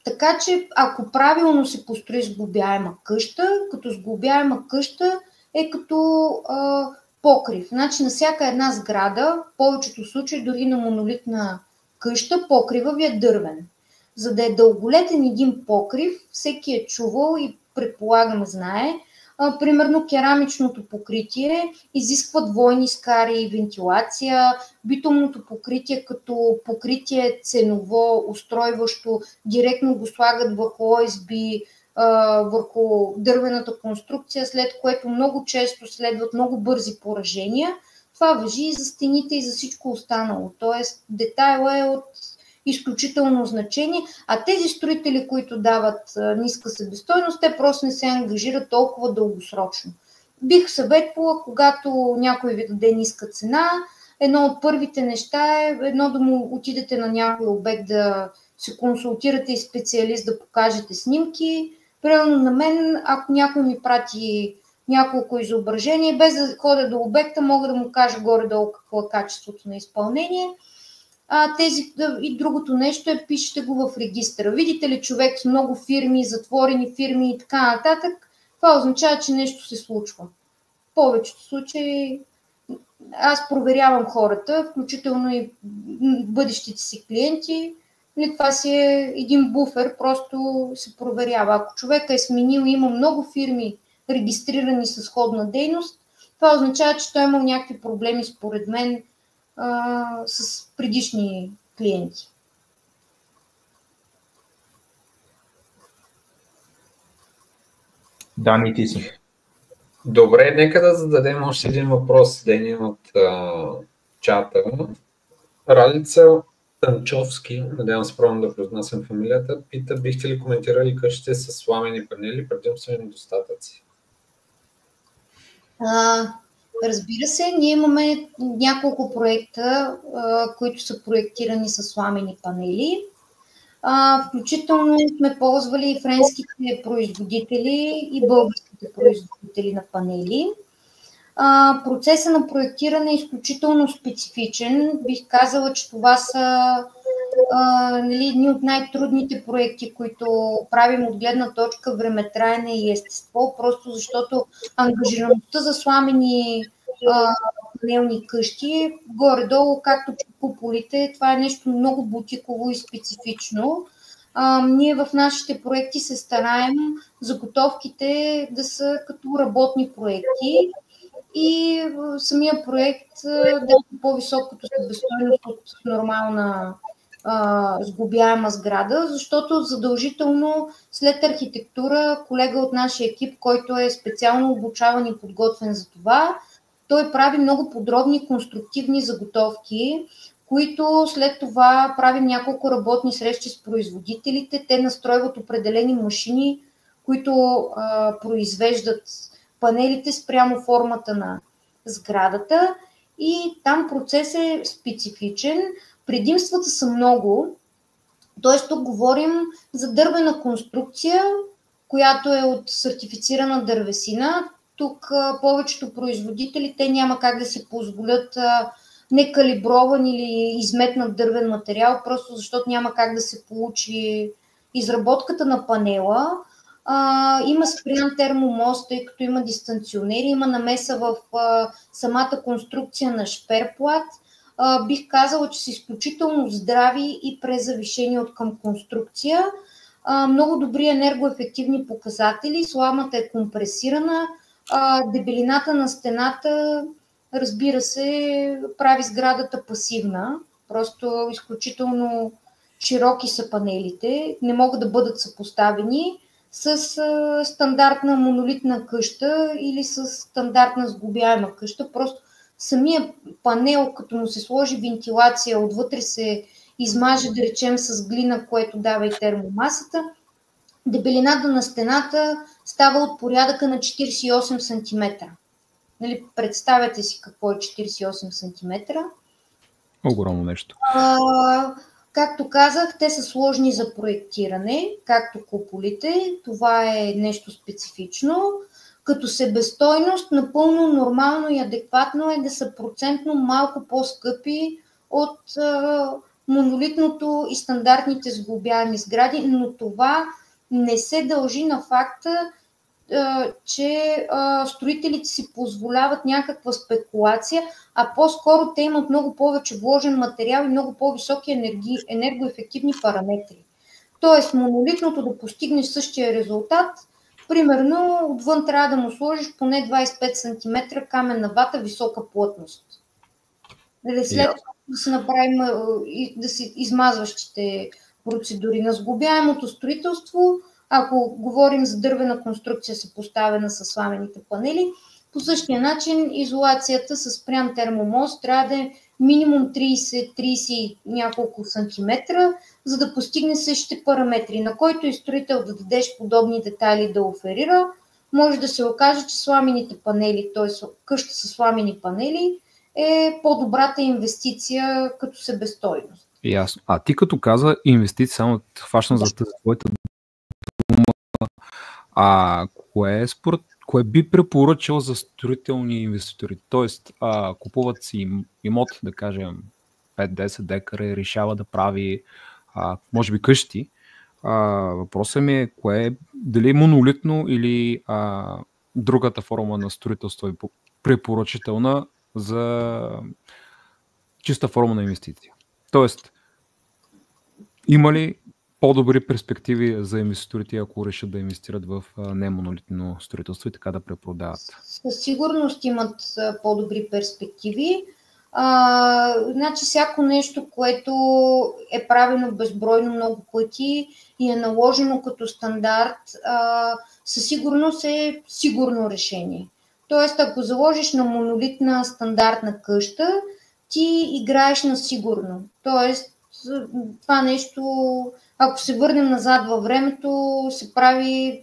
Така че, ако правилно се построи сглобяема къща, като сглобяема къща е като покрив. Значи на всяка една сграда, в повечето случаи дори на монолитна къща, покрива ви е дървен. За да е дълголетен един покрив, всеки е чувал и предполагам знае, примерно керамичното покритие изисква двойни скари и вентилация, битумното покритие като покритие ценово, устройващо, директно го слагат върху ОСБ, върху дървената конструкция, след което много често следват много бързи поражения. Това важи и за стените и за всичко останало. Тоест детайла е от изключително значение, а тези строители, които дават ниска себестойност, те просто не се ангажират толкова дългосрочно. Бих съветвала, когато някой ви даде ниска цена, едно от първите неща е да му отидете на някой обект да се консултирате и специалист да покажете снимки. Примерно на мен, ако някой ми прати няколко изображения, без да ходя до обекта, мога да му кажа горе-долу какво е качеството на изпълнение. И другото нещо е, пишете го в регистъра. Видите ли човек с много фирми, затворени фирми и така нататък, това означава, че нещо се случва. В повечето случаи аз проверявам хората, включително и бъдещите си клиенти. Това си е един буфер, просто се проверява. Ако човека е сменил и има много фирми регистрирани с сходна дейност, това означава, че той имал някакви проблеми, според мен, с предишни клиенти. Дани, ти си. Добре, нека да зададем още един въпрос, Дени, от чата. Ралица Танчовски, надявам се правилно да произнасям фамилията, пита, бихте ли коментирали къщите с сламени панели, предимствени недостатъци? Разбира се, ние имаме няколко проекта, които са проектирани с сламени панели. Включително сме ползвали и френските производители и българските производители на панели. Процесът на проектиране е изключително специфичен. Бих казала, че това са едни от най-трудните проекти, които правим от гледна точка времетраене и естество, просто защото ангажираността за сламени панелни къщи, горе-долу, както по куполите, това е нещо много бутиково и специфично. Ние в нашите проекти се стараем заготовките да са като работни проекти и самия проект да е по-висок като себестойност от нормална сглобяема сграда, защото задължително след архитектура колега от нашия екип, който е специално обучаван и подготвен за това, той прави много подробни конструктивни заготовки, които след това правим няколко работни срещи с производителите. Те настройват определени машини, които произвеждат панелите спрямо формата на сградата и там процесът е специфичен. Предимствата са много, т.е. тук говорим за дървена конструкция, която е от сертифицирана дървесина. Тук повечето производители, те няма как да си позволят некалиброван или изметнат дървен материал, просто защото няма как да се получи изработката на панела. Има спрян термомост, тъй като има дистанционери, има намеса в самата конструкция на шперплат. Бих казала, че са изключително здрави и презавишени от към конструкция. Много добри енергоефективни показатели, сламата е компресирана, дебелината на стената, разбира се, прави сградата пасивна. Просто изключително широки са панелите, не могат да бъдат съпоставени с стандартна монолитна къща или с стандартна сглобяема къща. Просто самия панел, като му се сложи вентилация, отвътре се измаже, да речем, с глина, което дава и термомасата, дебелината на стената става от порядъка на 48 см. Нали, представете си какво е 48 см. Огромно нещо. Както казах, те са сложни за проектиране, както куполите. Това е нещо специфично. Като себестойност, напълно нормално и адекватно е да са процентно малко по-скъпи от монолитното и стандартните сглобяеми сгради, но това не се дължи на факта, че строителите си позволяват някаква спекулация, а по-скоро те имат много повече вложен материал и много по-високи енергоефективни параметри. Тоест, монолитното да постигнеш същия резултат, примерно отвън трябва да му сложиш поне 25 см каменна вата висока плътност. След това да се направим да се измазващите процедури на сглобяемото строителство. Ако говорим за дървена конструкция, съпоставена с сламените панели, по същия начин изолацията с спрян термомост трябва да е минимум 30 няколко сантиметра, за да постигне същите параметри. На който и строител да дадеш подобни детайли да оферира, може да се окаже, че сламените панели, т.е. къща с сламени панели, е по-добрата инвестиция като себестойност. Ясно. А ти като каза инвестиция, само хващам за тази твоята дума, кое би препоръчал за строителни инвеститори? Тоест, купуват си имот, да кажем 5-10 декара и решава да прави, може би, къщи. Въпросът ми е, дали е монолитно или другата форма на строителство е препоръчителна за чиста форма на инвестиция. Тоест, има ли по-добри перспективи за инвеститорите, ако решат да инвестират в немонолитно строителство и така да препродават? Със сигурност имат по-добри перспективи. Значи всяко нещо, което е правено безбройно много пъти и е наложено като стандарт, със сигурност е сигурно решение. Тоест, ако заложиш на монолитна стандартна къща, ти играеш на сигурно. Тоест, това нещо, ако се върнем назад във времето, се прави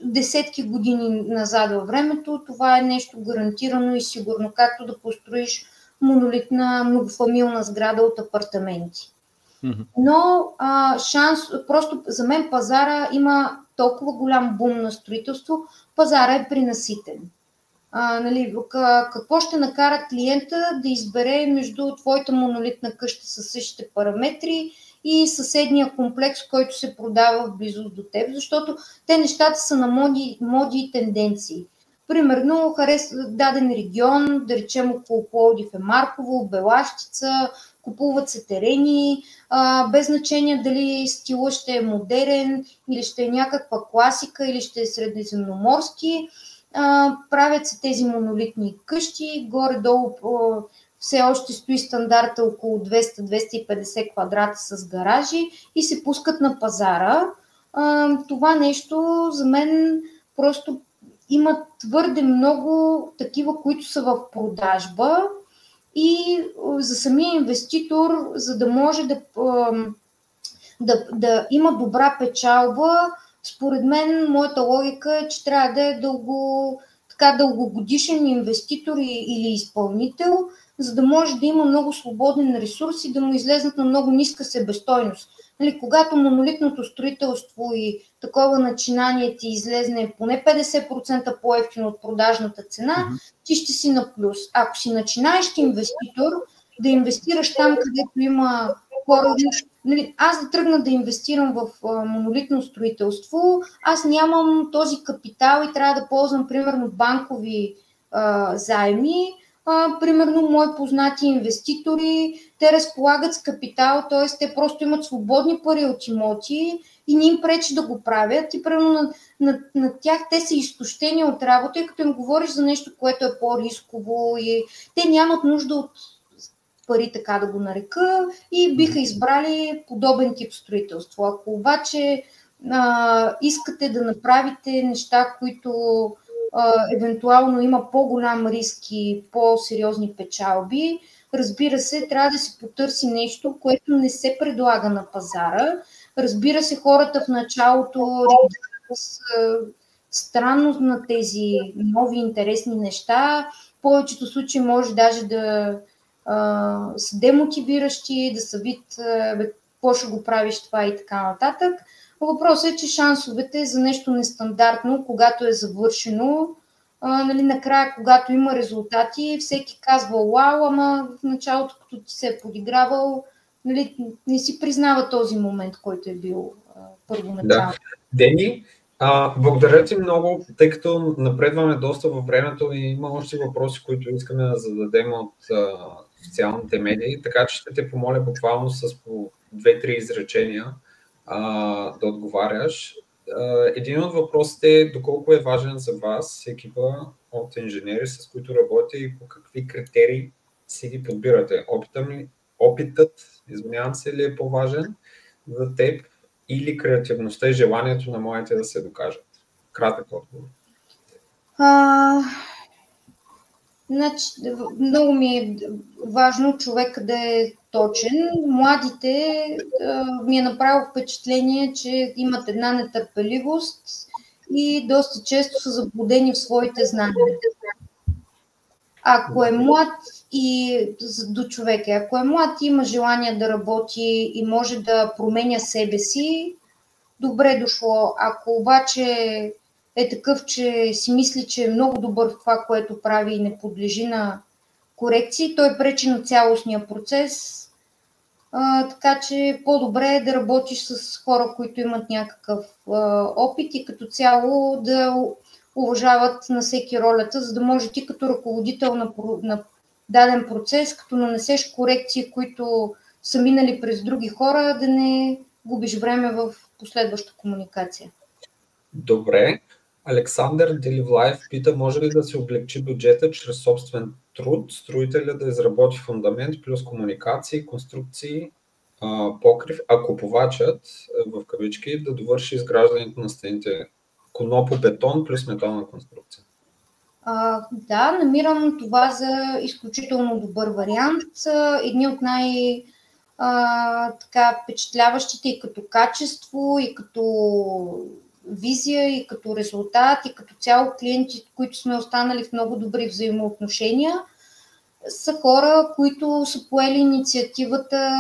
десетки години назад във времето. Това е нещо гарантирано и сигурно, както да построиш монолитна многофамилна сграда от апартаменти. Но просто за мен пазара има толкова голям бум на строителство, пазара е принаситен. Какво ще накара клиента да избере между твоята монолитна къща със същите параметри и съседния комплекс, който се продава в близост до теб, защото те нещата са на моди и тенденции. Примерно, даден регион, да речем около Пловдив е Марково, Белащица, купуват се терени, без значение дали стила ще е модерен или ще е някаква класика или ще е средиземноморски. Правят се тези монолитни къщи, горе-долу все още стои стандарта около 200-250 квадрата с гаражи и се пускат на пазара. Това нещо за мен просто има твърде много такива, които са в продажба и за самия инвеститор, за да може да има добра печалба, според мен моята логика е, че трябва да е дългогодишен инвеститор или изпълнител, за да може да има много свободен ресурс и да му излезнат на много ниска себестойност. Когато монолитното строителство и такова начинание ти излезне поне 50% по-евтино от продажната цена, ти ще си на плюс. Ако си начинаещ инвеститор, да инвестираш там, където има хора, аз да тръгна да инвестирам в монолитно строителство, аз нямам този капитал и трябва да ползвам, примерно, банкови заеми. Примерно, мои познати инвеститори, те разполагат с капитал, т.е. те просто имат свободни пари от имоти и не им пречи да го правят. И примерно на тях те са изтощени от работа, и като им говориш за нещо, което е по-рисково, и те нямат нужда от пари, така да го нарека, и биха избрали подобен тип строителство. Ако обаче искате да направите неща, които евентуално има по-голям риск и по-сериозни печалби, разбира се, трябва да се потърси нещо, което не се предлага на пазара. Разбира се, хората в началото странно на тези нови интересни неща. В повечето случаи може даже да са демотивиращи, да са вид, какво ще го правиш това и така нататък. Въпросът е, че шансовете за нещо нестандартно, когато е завършено, накрая, когато има резултати, всеки казва вау, ама в началото, като ти се е подигравал, не си признава този момент, който е бил първоначално. Да. Дени, благодаря ти много, тъй като напредваме доста във времето и има още въпроси, които искаме да зададем от социалните медии, така че ще те помоля буквално с по 2-3 изречения да отговаряш. Един от въпросите е доколко е важен за вас екипа от инженери, с които работите, и по какви критерии си ги подбирате. Опитът, извинявам се, ли е по-важен за теб или креативността и желанието на младите да се докажат? Кратък отговор. Много ми е важно човек да е точен. Младите ми е направило впечатление, че имат една нетърпеливост и доста често са заблудени в своите знания. Ако е млад и до човека, ако е млад и има желание да работи и може да променя себе си, добре дошло. Ако обаче е такъв, че си мисли, че е много добър в това, което прави и не подлежи на корекции, той пречи на цялостния процес, така че по-добре е да работиш с хора, които имат някакъв опит и като цяло да уважават на всеки ролята, за да може ти като ръководител на даден процес, като нанесеш корекции, които са минали през други хора, да не губиш време в последваща комуникация. Добре. Александър Деливлаев пита, може ли да се облегчи бюджета чрез собствен труд, строителя да изработи фундамент плюс комуникации, конструкции, покрив, а купувачът, в кавички, да довърши изграждането на стените, конопобетон плюс метална конструкция. Да, намирам това за изключително добър вариант. Едни от впечатляващите и като качество, и като визия, и като резултат, и като цяло клиенти, които сме останали в много добри взаимоотношения, са хора, които са поели инициативата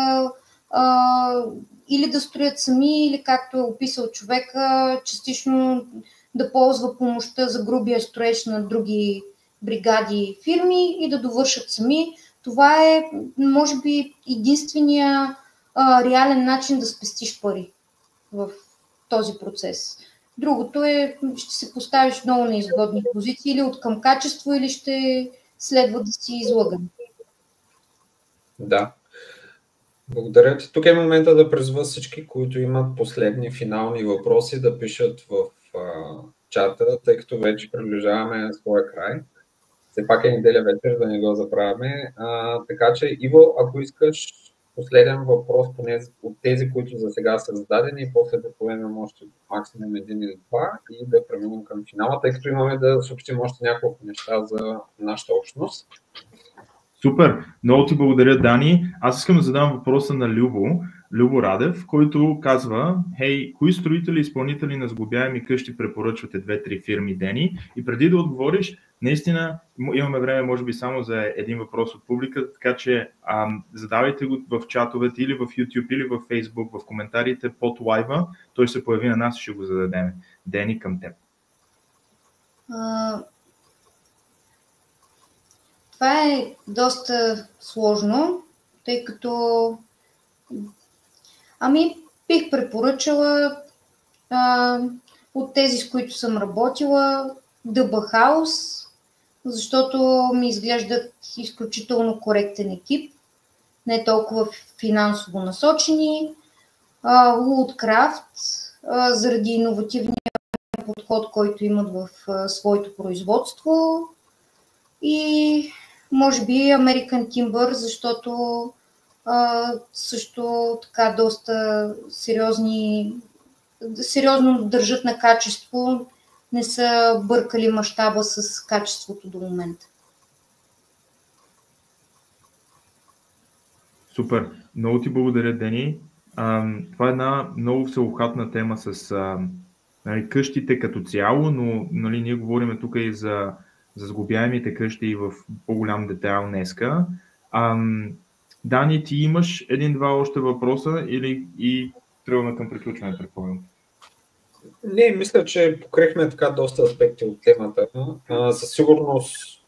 или да строят сами, или както е описал човека, частично да ползва помощта за грубия строеж на други бригади и фирми и да довършат сами. Това е, може би, единствения реален начин да спестиш пари в този процес. Другото е, ще се поставиш в много неизгодни позиции или от към качество, или ще следва да си излъган. Да. Благодаря ти. Тук е момента да призва всички, които имат последни финални въпроси, да пишат в чата, тъй като вече приближаваме своя край. Все пак е неделя вечер, да не го забравяме. Така че, Иво, ако искаш последен въпрос, поне от тези, които за сега са зададени, и после да поемем още максимум един или два и да преминем към финала, тъй като имаме да съобщим още няколко неща за нашата общност. Супер! Много ти благодаря, Дани. Аз искам да задам въпроса на Любо Радев, който казва: хей, кои строители и изпълнители на сглобяеми къщи препоръчвате 2-3 фирми, Дени? И преди да отговориш, наистина имаме време, може би, само за един въпрос от публиката, така че задавайте го в чатовете или в YouTube, или в Facebook, в коментарите под лайва. Той се появи на нас и ще го зададем. Дени, към теб. Това е доста сложно, тъй като бих препоръчала от тези, с които съм работила, DB House, защото ми изглеждат изключително коректен екип, не толкова финансово насочени. Woodcraft, заради иновативния подход, който имат в своето производство, и може би American Timber, защото също така доста сериозно държат на качество, не са бъркали мащаба с качеството до момента. Супер! Много ти благодаря, Дени. Това е една много всеобхватна тема с къщите като цяло, но ние говорим тук и за сглобяемите къщи в по-голям детайл днеска. Дани, ти имаш един-два още въпроса или и тръгваме към приключване, предполагам? Не, мисля, че покрихме така доста аспекти от темата. Със сигурност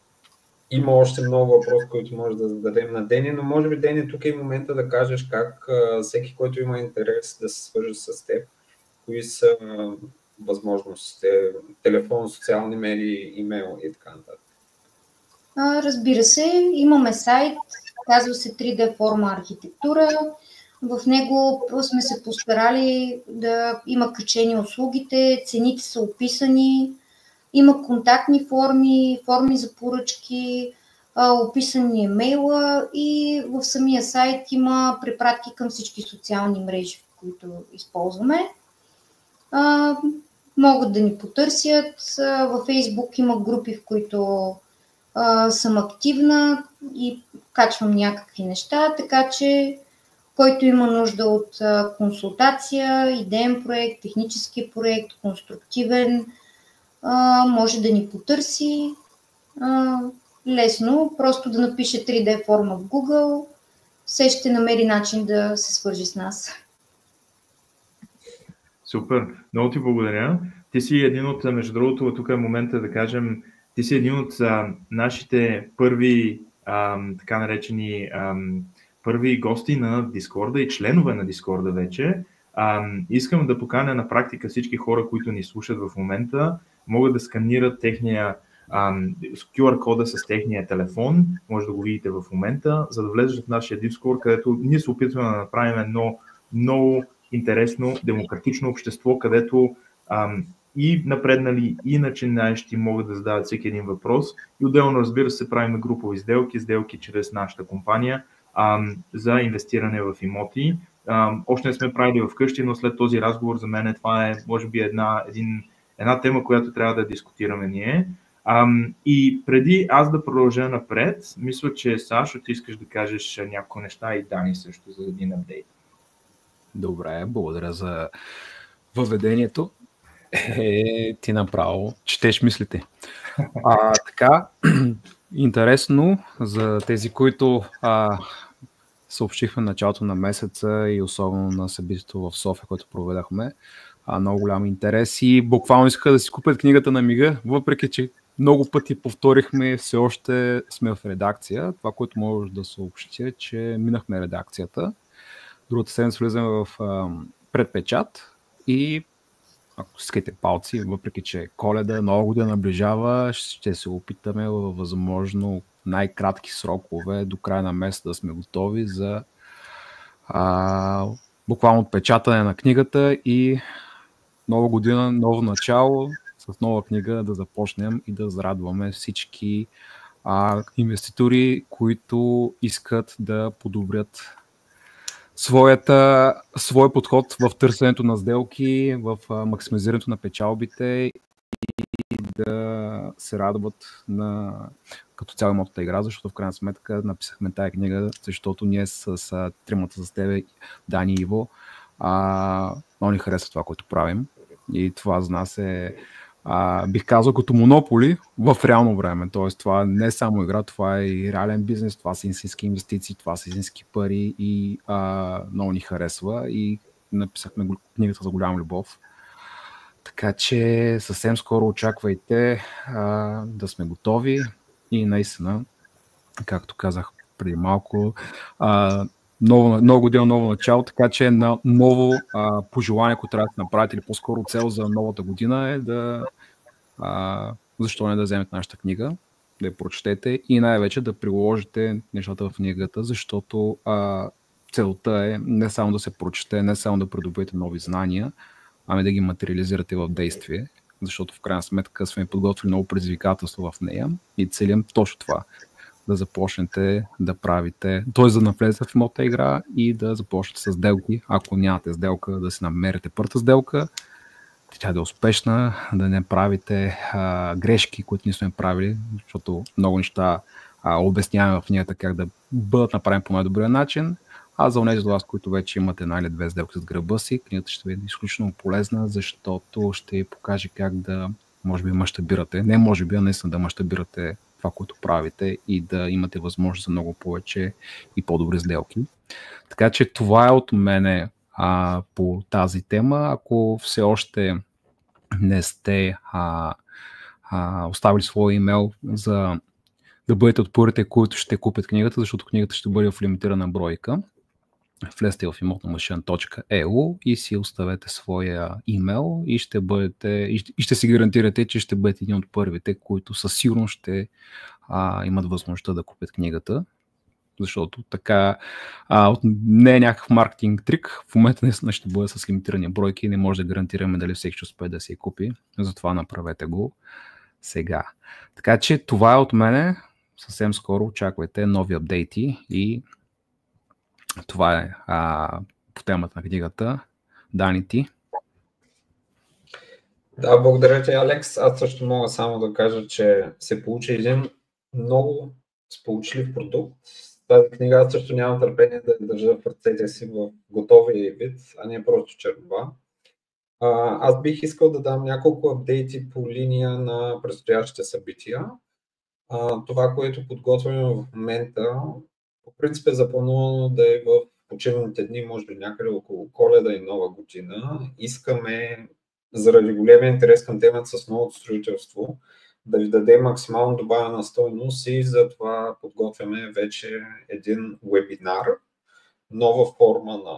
има още много въпроси, които може да зададем на Дени, но може би, Дени, тук е момента да кажеш как всеки, който има интерес да се свържи с теб, кои са възможностите, телефон, социални медии, имейл и така нататък. Разбира се, имаме сайт, казва се 3D форма архитектура. В него сме се постарали да има качени услугите, цените са описани, има контактни форми за поръчки, описани имейла и в самия сайт има препратки към всички социални мрежи, които използваме. Могат да ни потърсят. Във Facebook има групи, в които съм активна и качвам някакви неща, така че който има нужда от консултация, идеен проект, технически проект, конструктивен, може да ни потърси лесно, просто да напише 3D форма в Google, все ще намери начин да се свържи с нас. Супер, много ти благодаря. Ти си един от, между другото, тук е момента да кажем, ти си един от нашите първи, така наречени, първи гости на Дискорда и членове на Дискорда вече. Искам да поканя на практика всички хора, които ни слушат в момента, могат да сканират техния QR кода с техния телефон, може да го видите в момента, за да влезеш в нашия Discord, където ние се опитваме да направим едно много интересно, демократично общество, където и напреднали, и начинаещи могат да задават всеки един въпрос. И отделно, разбира се, правим групови сделки чрез нашата компания за инвестиране в имоти. Още не сме правили вкъщи, но след този разговор за мен това е, може би, една тема, която трябва да дискутираме ние. И преди аз да продължа напред, мисля, че Сашо, ти искаш да кажеш някои неща и Дани също за един апдейт. Добре, благодаря за въведението. Ти направо четеш мислите. Така, интересно за тези, които съобщихме началото на месеца и особено на събитието в София, което проведахме. Много голям интерес и буквално искаха да си купят книгата на мига, въпреки че много пъти повторихме, все още сме в редакция. Това, което може да съобщя, е, че минахме редакцията. Другата седмица влизаме в предпечат и ако искате палци, въпреки че Коледа, Нова година наближава, ще се опитаме във възможно най-кратки срокове до края на месеца да сме готови за буквално отпечатане на книгата и Нова година, ново начало, с нова книга да започнем и да зарадваме всички инвеститори, които искат да подобрят свой подход в търсенето на сделки, в максимизирането на печалбите и да се радват на като цяло имотната игра, защото в крайна сметка написахме тая книга, защото ние с тримата с тебе, Дани и Иво, много ни харесва това, което правим и това за нас е бих казал като монополи в реално време. Тоест това не е само игра, това е и реален бизнес, това са истински инвестиции, това са истински пари и много ни харесва и написахме книгата за голяма любов. Така че съвсем скоро очаквайте да сме готови и наистина, както казах преди малко, много година, ново начало, така че на ново пожелание, което трябва да направите или по-скоро цел за новата година е да защо не да вземете нашата книга, да я прочетете и най-вече да приложите нещата в книгата, защото целта е не само да се прочете, не само да придобиете нови знания, ами да ги материализирате в действие, защото в крайна сметка сме подготвили много предизвикателства в нея и целим точно това. Да започнете да правите, т.е. да навлезете в имота игра и да започнете с сделки. Ако нямате сделка, да си намерите първата сделка, тя да е успешна, да не правите грешки, които ние сме правили, защото много неща обясняваме в книгата как да бъдат направени по най-добрия начин. А за онези от вас, които вече имате една или две сделки с гръба си, книгата ще бъде изключително полезна, защото ще ви покаже как да, може би, мащабирате, не може би, а наистина да мащабирате това, което правите и да имате възможност за много повече и по-добри сделки. Така че това е от мене по тази тема. Ако все още не сте оставили своя имейл за да бъдете от първите, които ще купят книгата, защото книгата ще бъде в лимитирана бройка. Влезте в immotnamachine.eu и си оставете своя имейл и ще си гарантирате, че ще бъдете един от първите, които със сигурност ще имат възможността да купят книгата. Защото така не е някакъв маркетинг трик. В момента наистина ще бъде с лимитирани бройки и не може да гарантираме дали всеки ще успее да си я купи. Затова направете го сега. Така че това е от мене. Съвсем скоро очаквайте нови апдейти и това е по темата на книгата. Дани, ти? Да, благодаря ти, Алекс. Аз също мога само да кажа, че се получи един много сполучлив продукт. Тази книга аз също нямам търпение да държа в ръцете си в готовия вид, а не просто чернова. Аз бих искал да дам няколко апдейти по линия на предстоящите събития. Това, което подготвяме в момента, по принцип е запланувано да е в почивните дни, може би някъде около Коледа и Нова година. Искаме, заради големия интерес към темата с новото строителство, да ви даде максимално добавена стойност и затова подготвяме вече един вебинар, нова форма на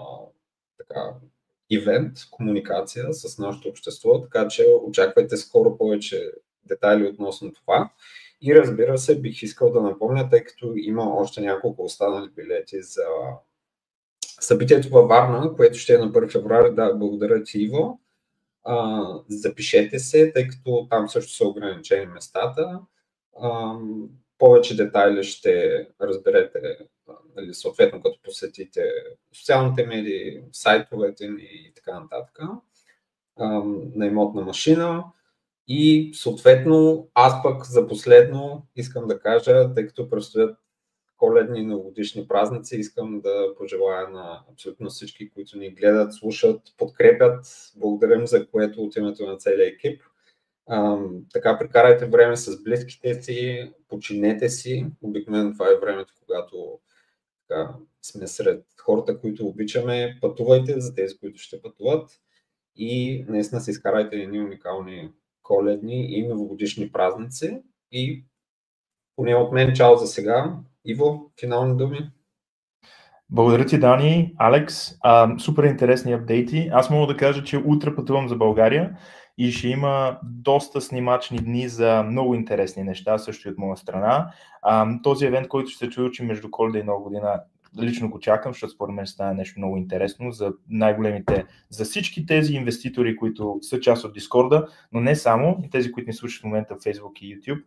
ивент, комуникация с нашето общество, така че очаквайте скоро повече детайли относно това. И разбира се, бих искал да напомня, тъй като има още няколко останали билети за събитието във Варна, което ще е на 1 февруари. Да, благодаря ти, Иво. Запишете се, тъй като там също са ограничени местата. Повече детайли ще разберете, съответно като посетите социалните медии, сайтовете ни и така нататък на имотна машина. И съответно, аз пък за последно искам да кажа, тъй като предстоят коледни и новогодишни празници, искам да пожелая на абсолютно всички, които ни гледат, слушат, подкрепят. Благодарим за което от името на целия екип. Така, прекарайте време с близките си, починете си. Обикновено това е времето, когато така, сме сред хората, които обичаме. Пътувайте за тези, които ще пътуват. И наистина се изкарайте едни уникални коледни и новогодишни празници. И поне от мен чао за сега. Иво, финални думи? Благодаря ти, Дани, Алекс. Супер интересни апдейти. Аз мога да кажа, че утре пътувам за България и ще има доста снимачни дни за много интересни неща, също и от моя страна. Този евент, който ще се чуе между Коледа и Нова година, лично го чакам, защото според мен стане нещо много интересно за най-големите, за всички тези инвеститори, които са част от Discord, но не само, и тези, които ни слушат в момента в Facebook и YouTube.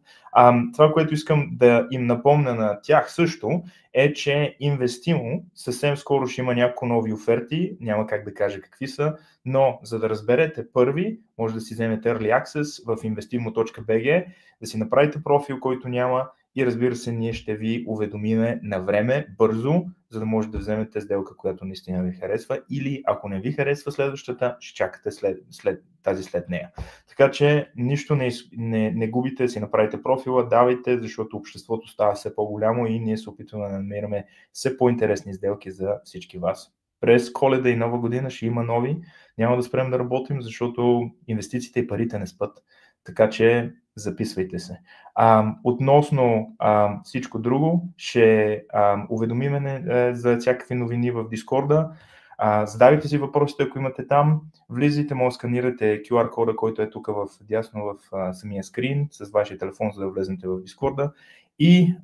Това, което искам да им напомня на тях също, е, че Investimo съвсем скоро ще има няколко нови оферти, няма как да кажа какви са, но за да разберете първи, може да си вземете Early Access в investimo.bg, да си направите профил, който няма, и разбира се, ние ще ви уведомиме на време, бързо, за да може да вземете сделка, която наистина ви харесва, или ако не ви харесва следващата, ще чакате след нея. Така че нищо не губите, си направите профила, давайте, защото обществото става все по-голямо и ние се опитваме да намираме все по-интересни сделки за всички вас. През Коледа и Нова година ще има нови, няма да спрем да работим, защото инвестициите и парите не спят. Така че записвайте се. Относно всичко друго, ще уведомиме за всякакви новини в Discord. Задавайте си въпросите, ако имате там. Влизайте, може да сканирате QR кода, който е тук в дясно в самия скрин с вашия телефон, за да влезнете в Discord. И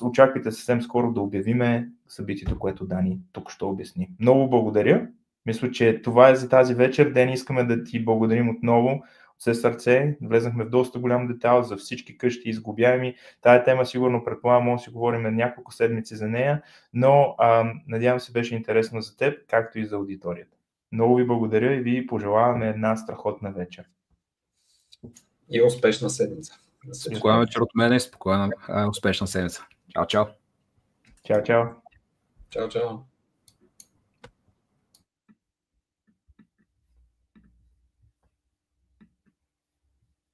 очаквайте съвсем скоро да обявиме събитието, което Дани тук ще обясни. Много благодаря. Мисля, че това е за тази вечер. Ден, искаме да ти благодарим отново. Все сърце, влезнахме в доста голям детайл за всички къщи изгубяеми. Тая тема сигурно предполагам, може да си говорим няколко седмици за нея, но надявам се беше интересно за теб, както и за аудиторията. Много ви благодаря и ви пожелаваме една страхотна вечер. И успешна седмица. Спокойна вечер от мен и спокойна успешна седмица. Чао, чао. Чао, чао. Чао, чао.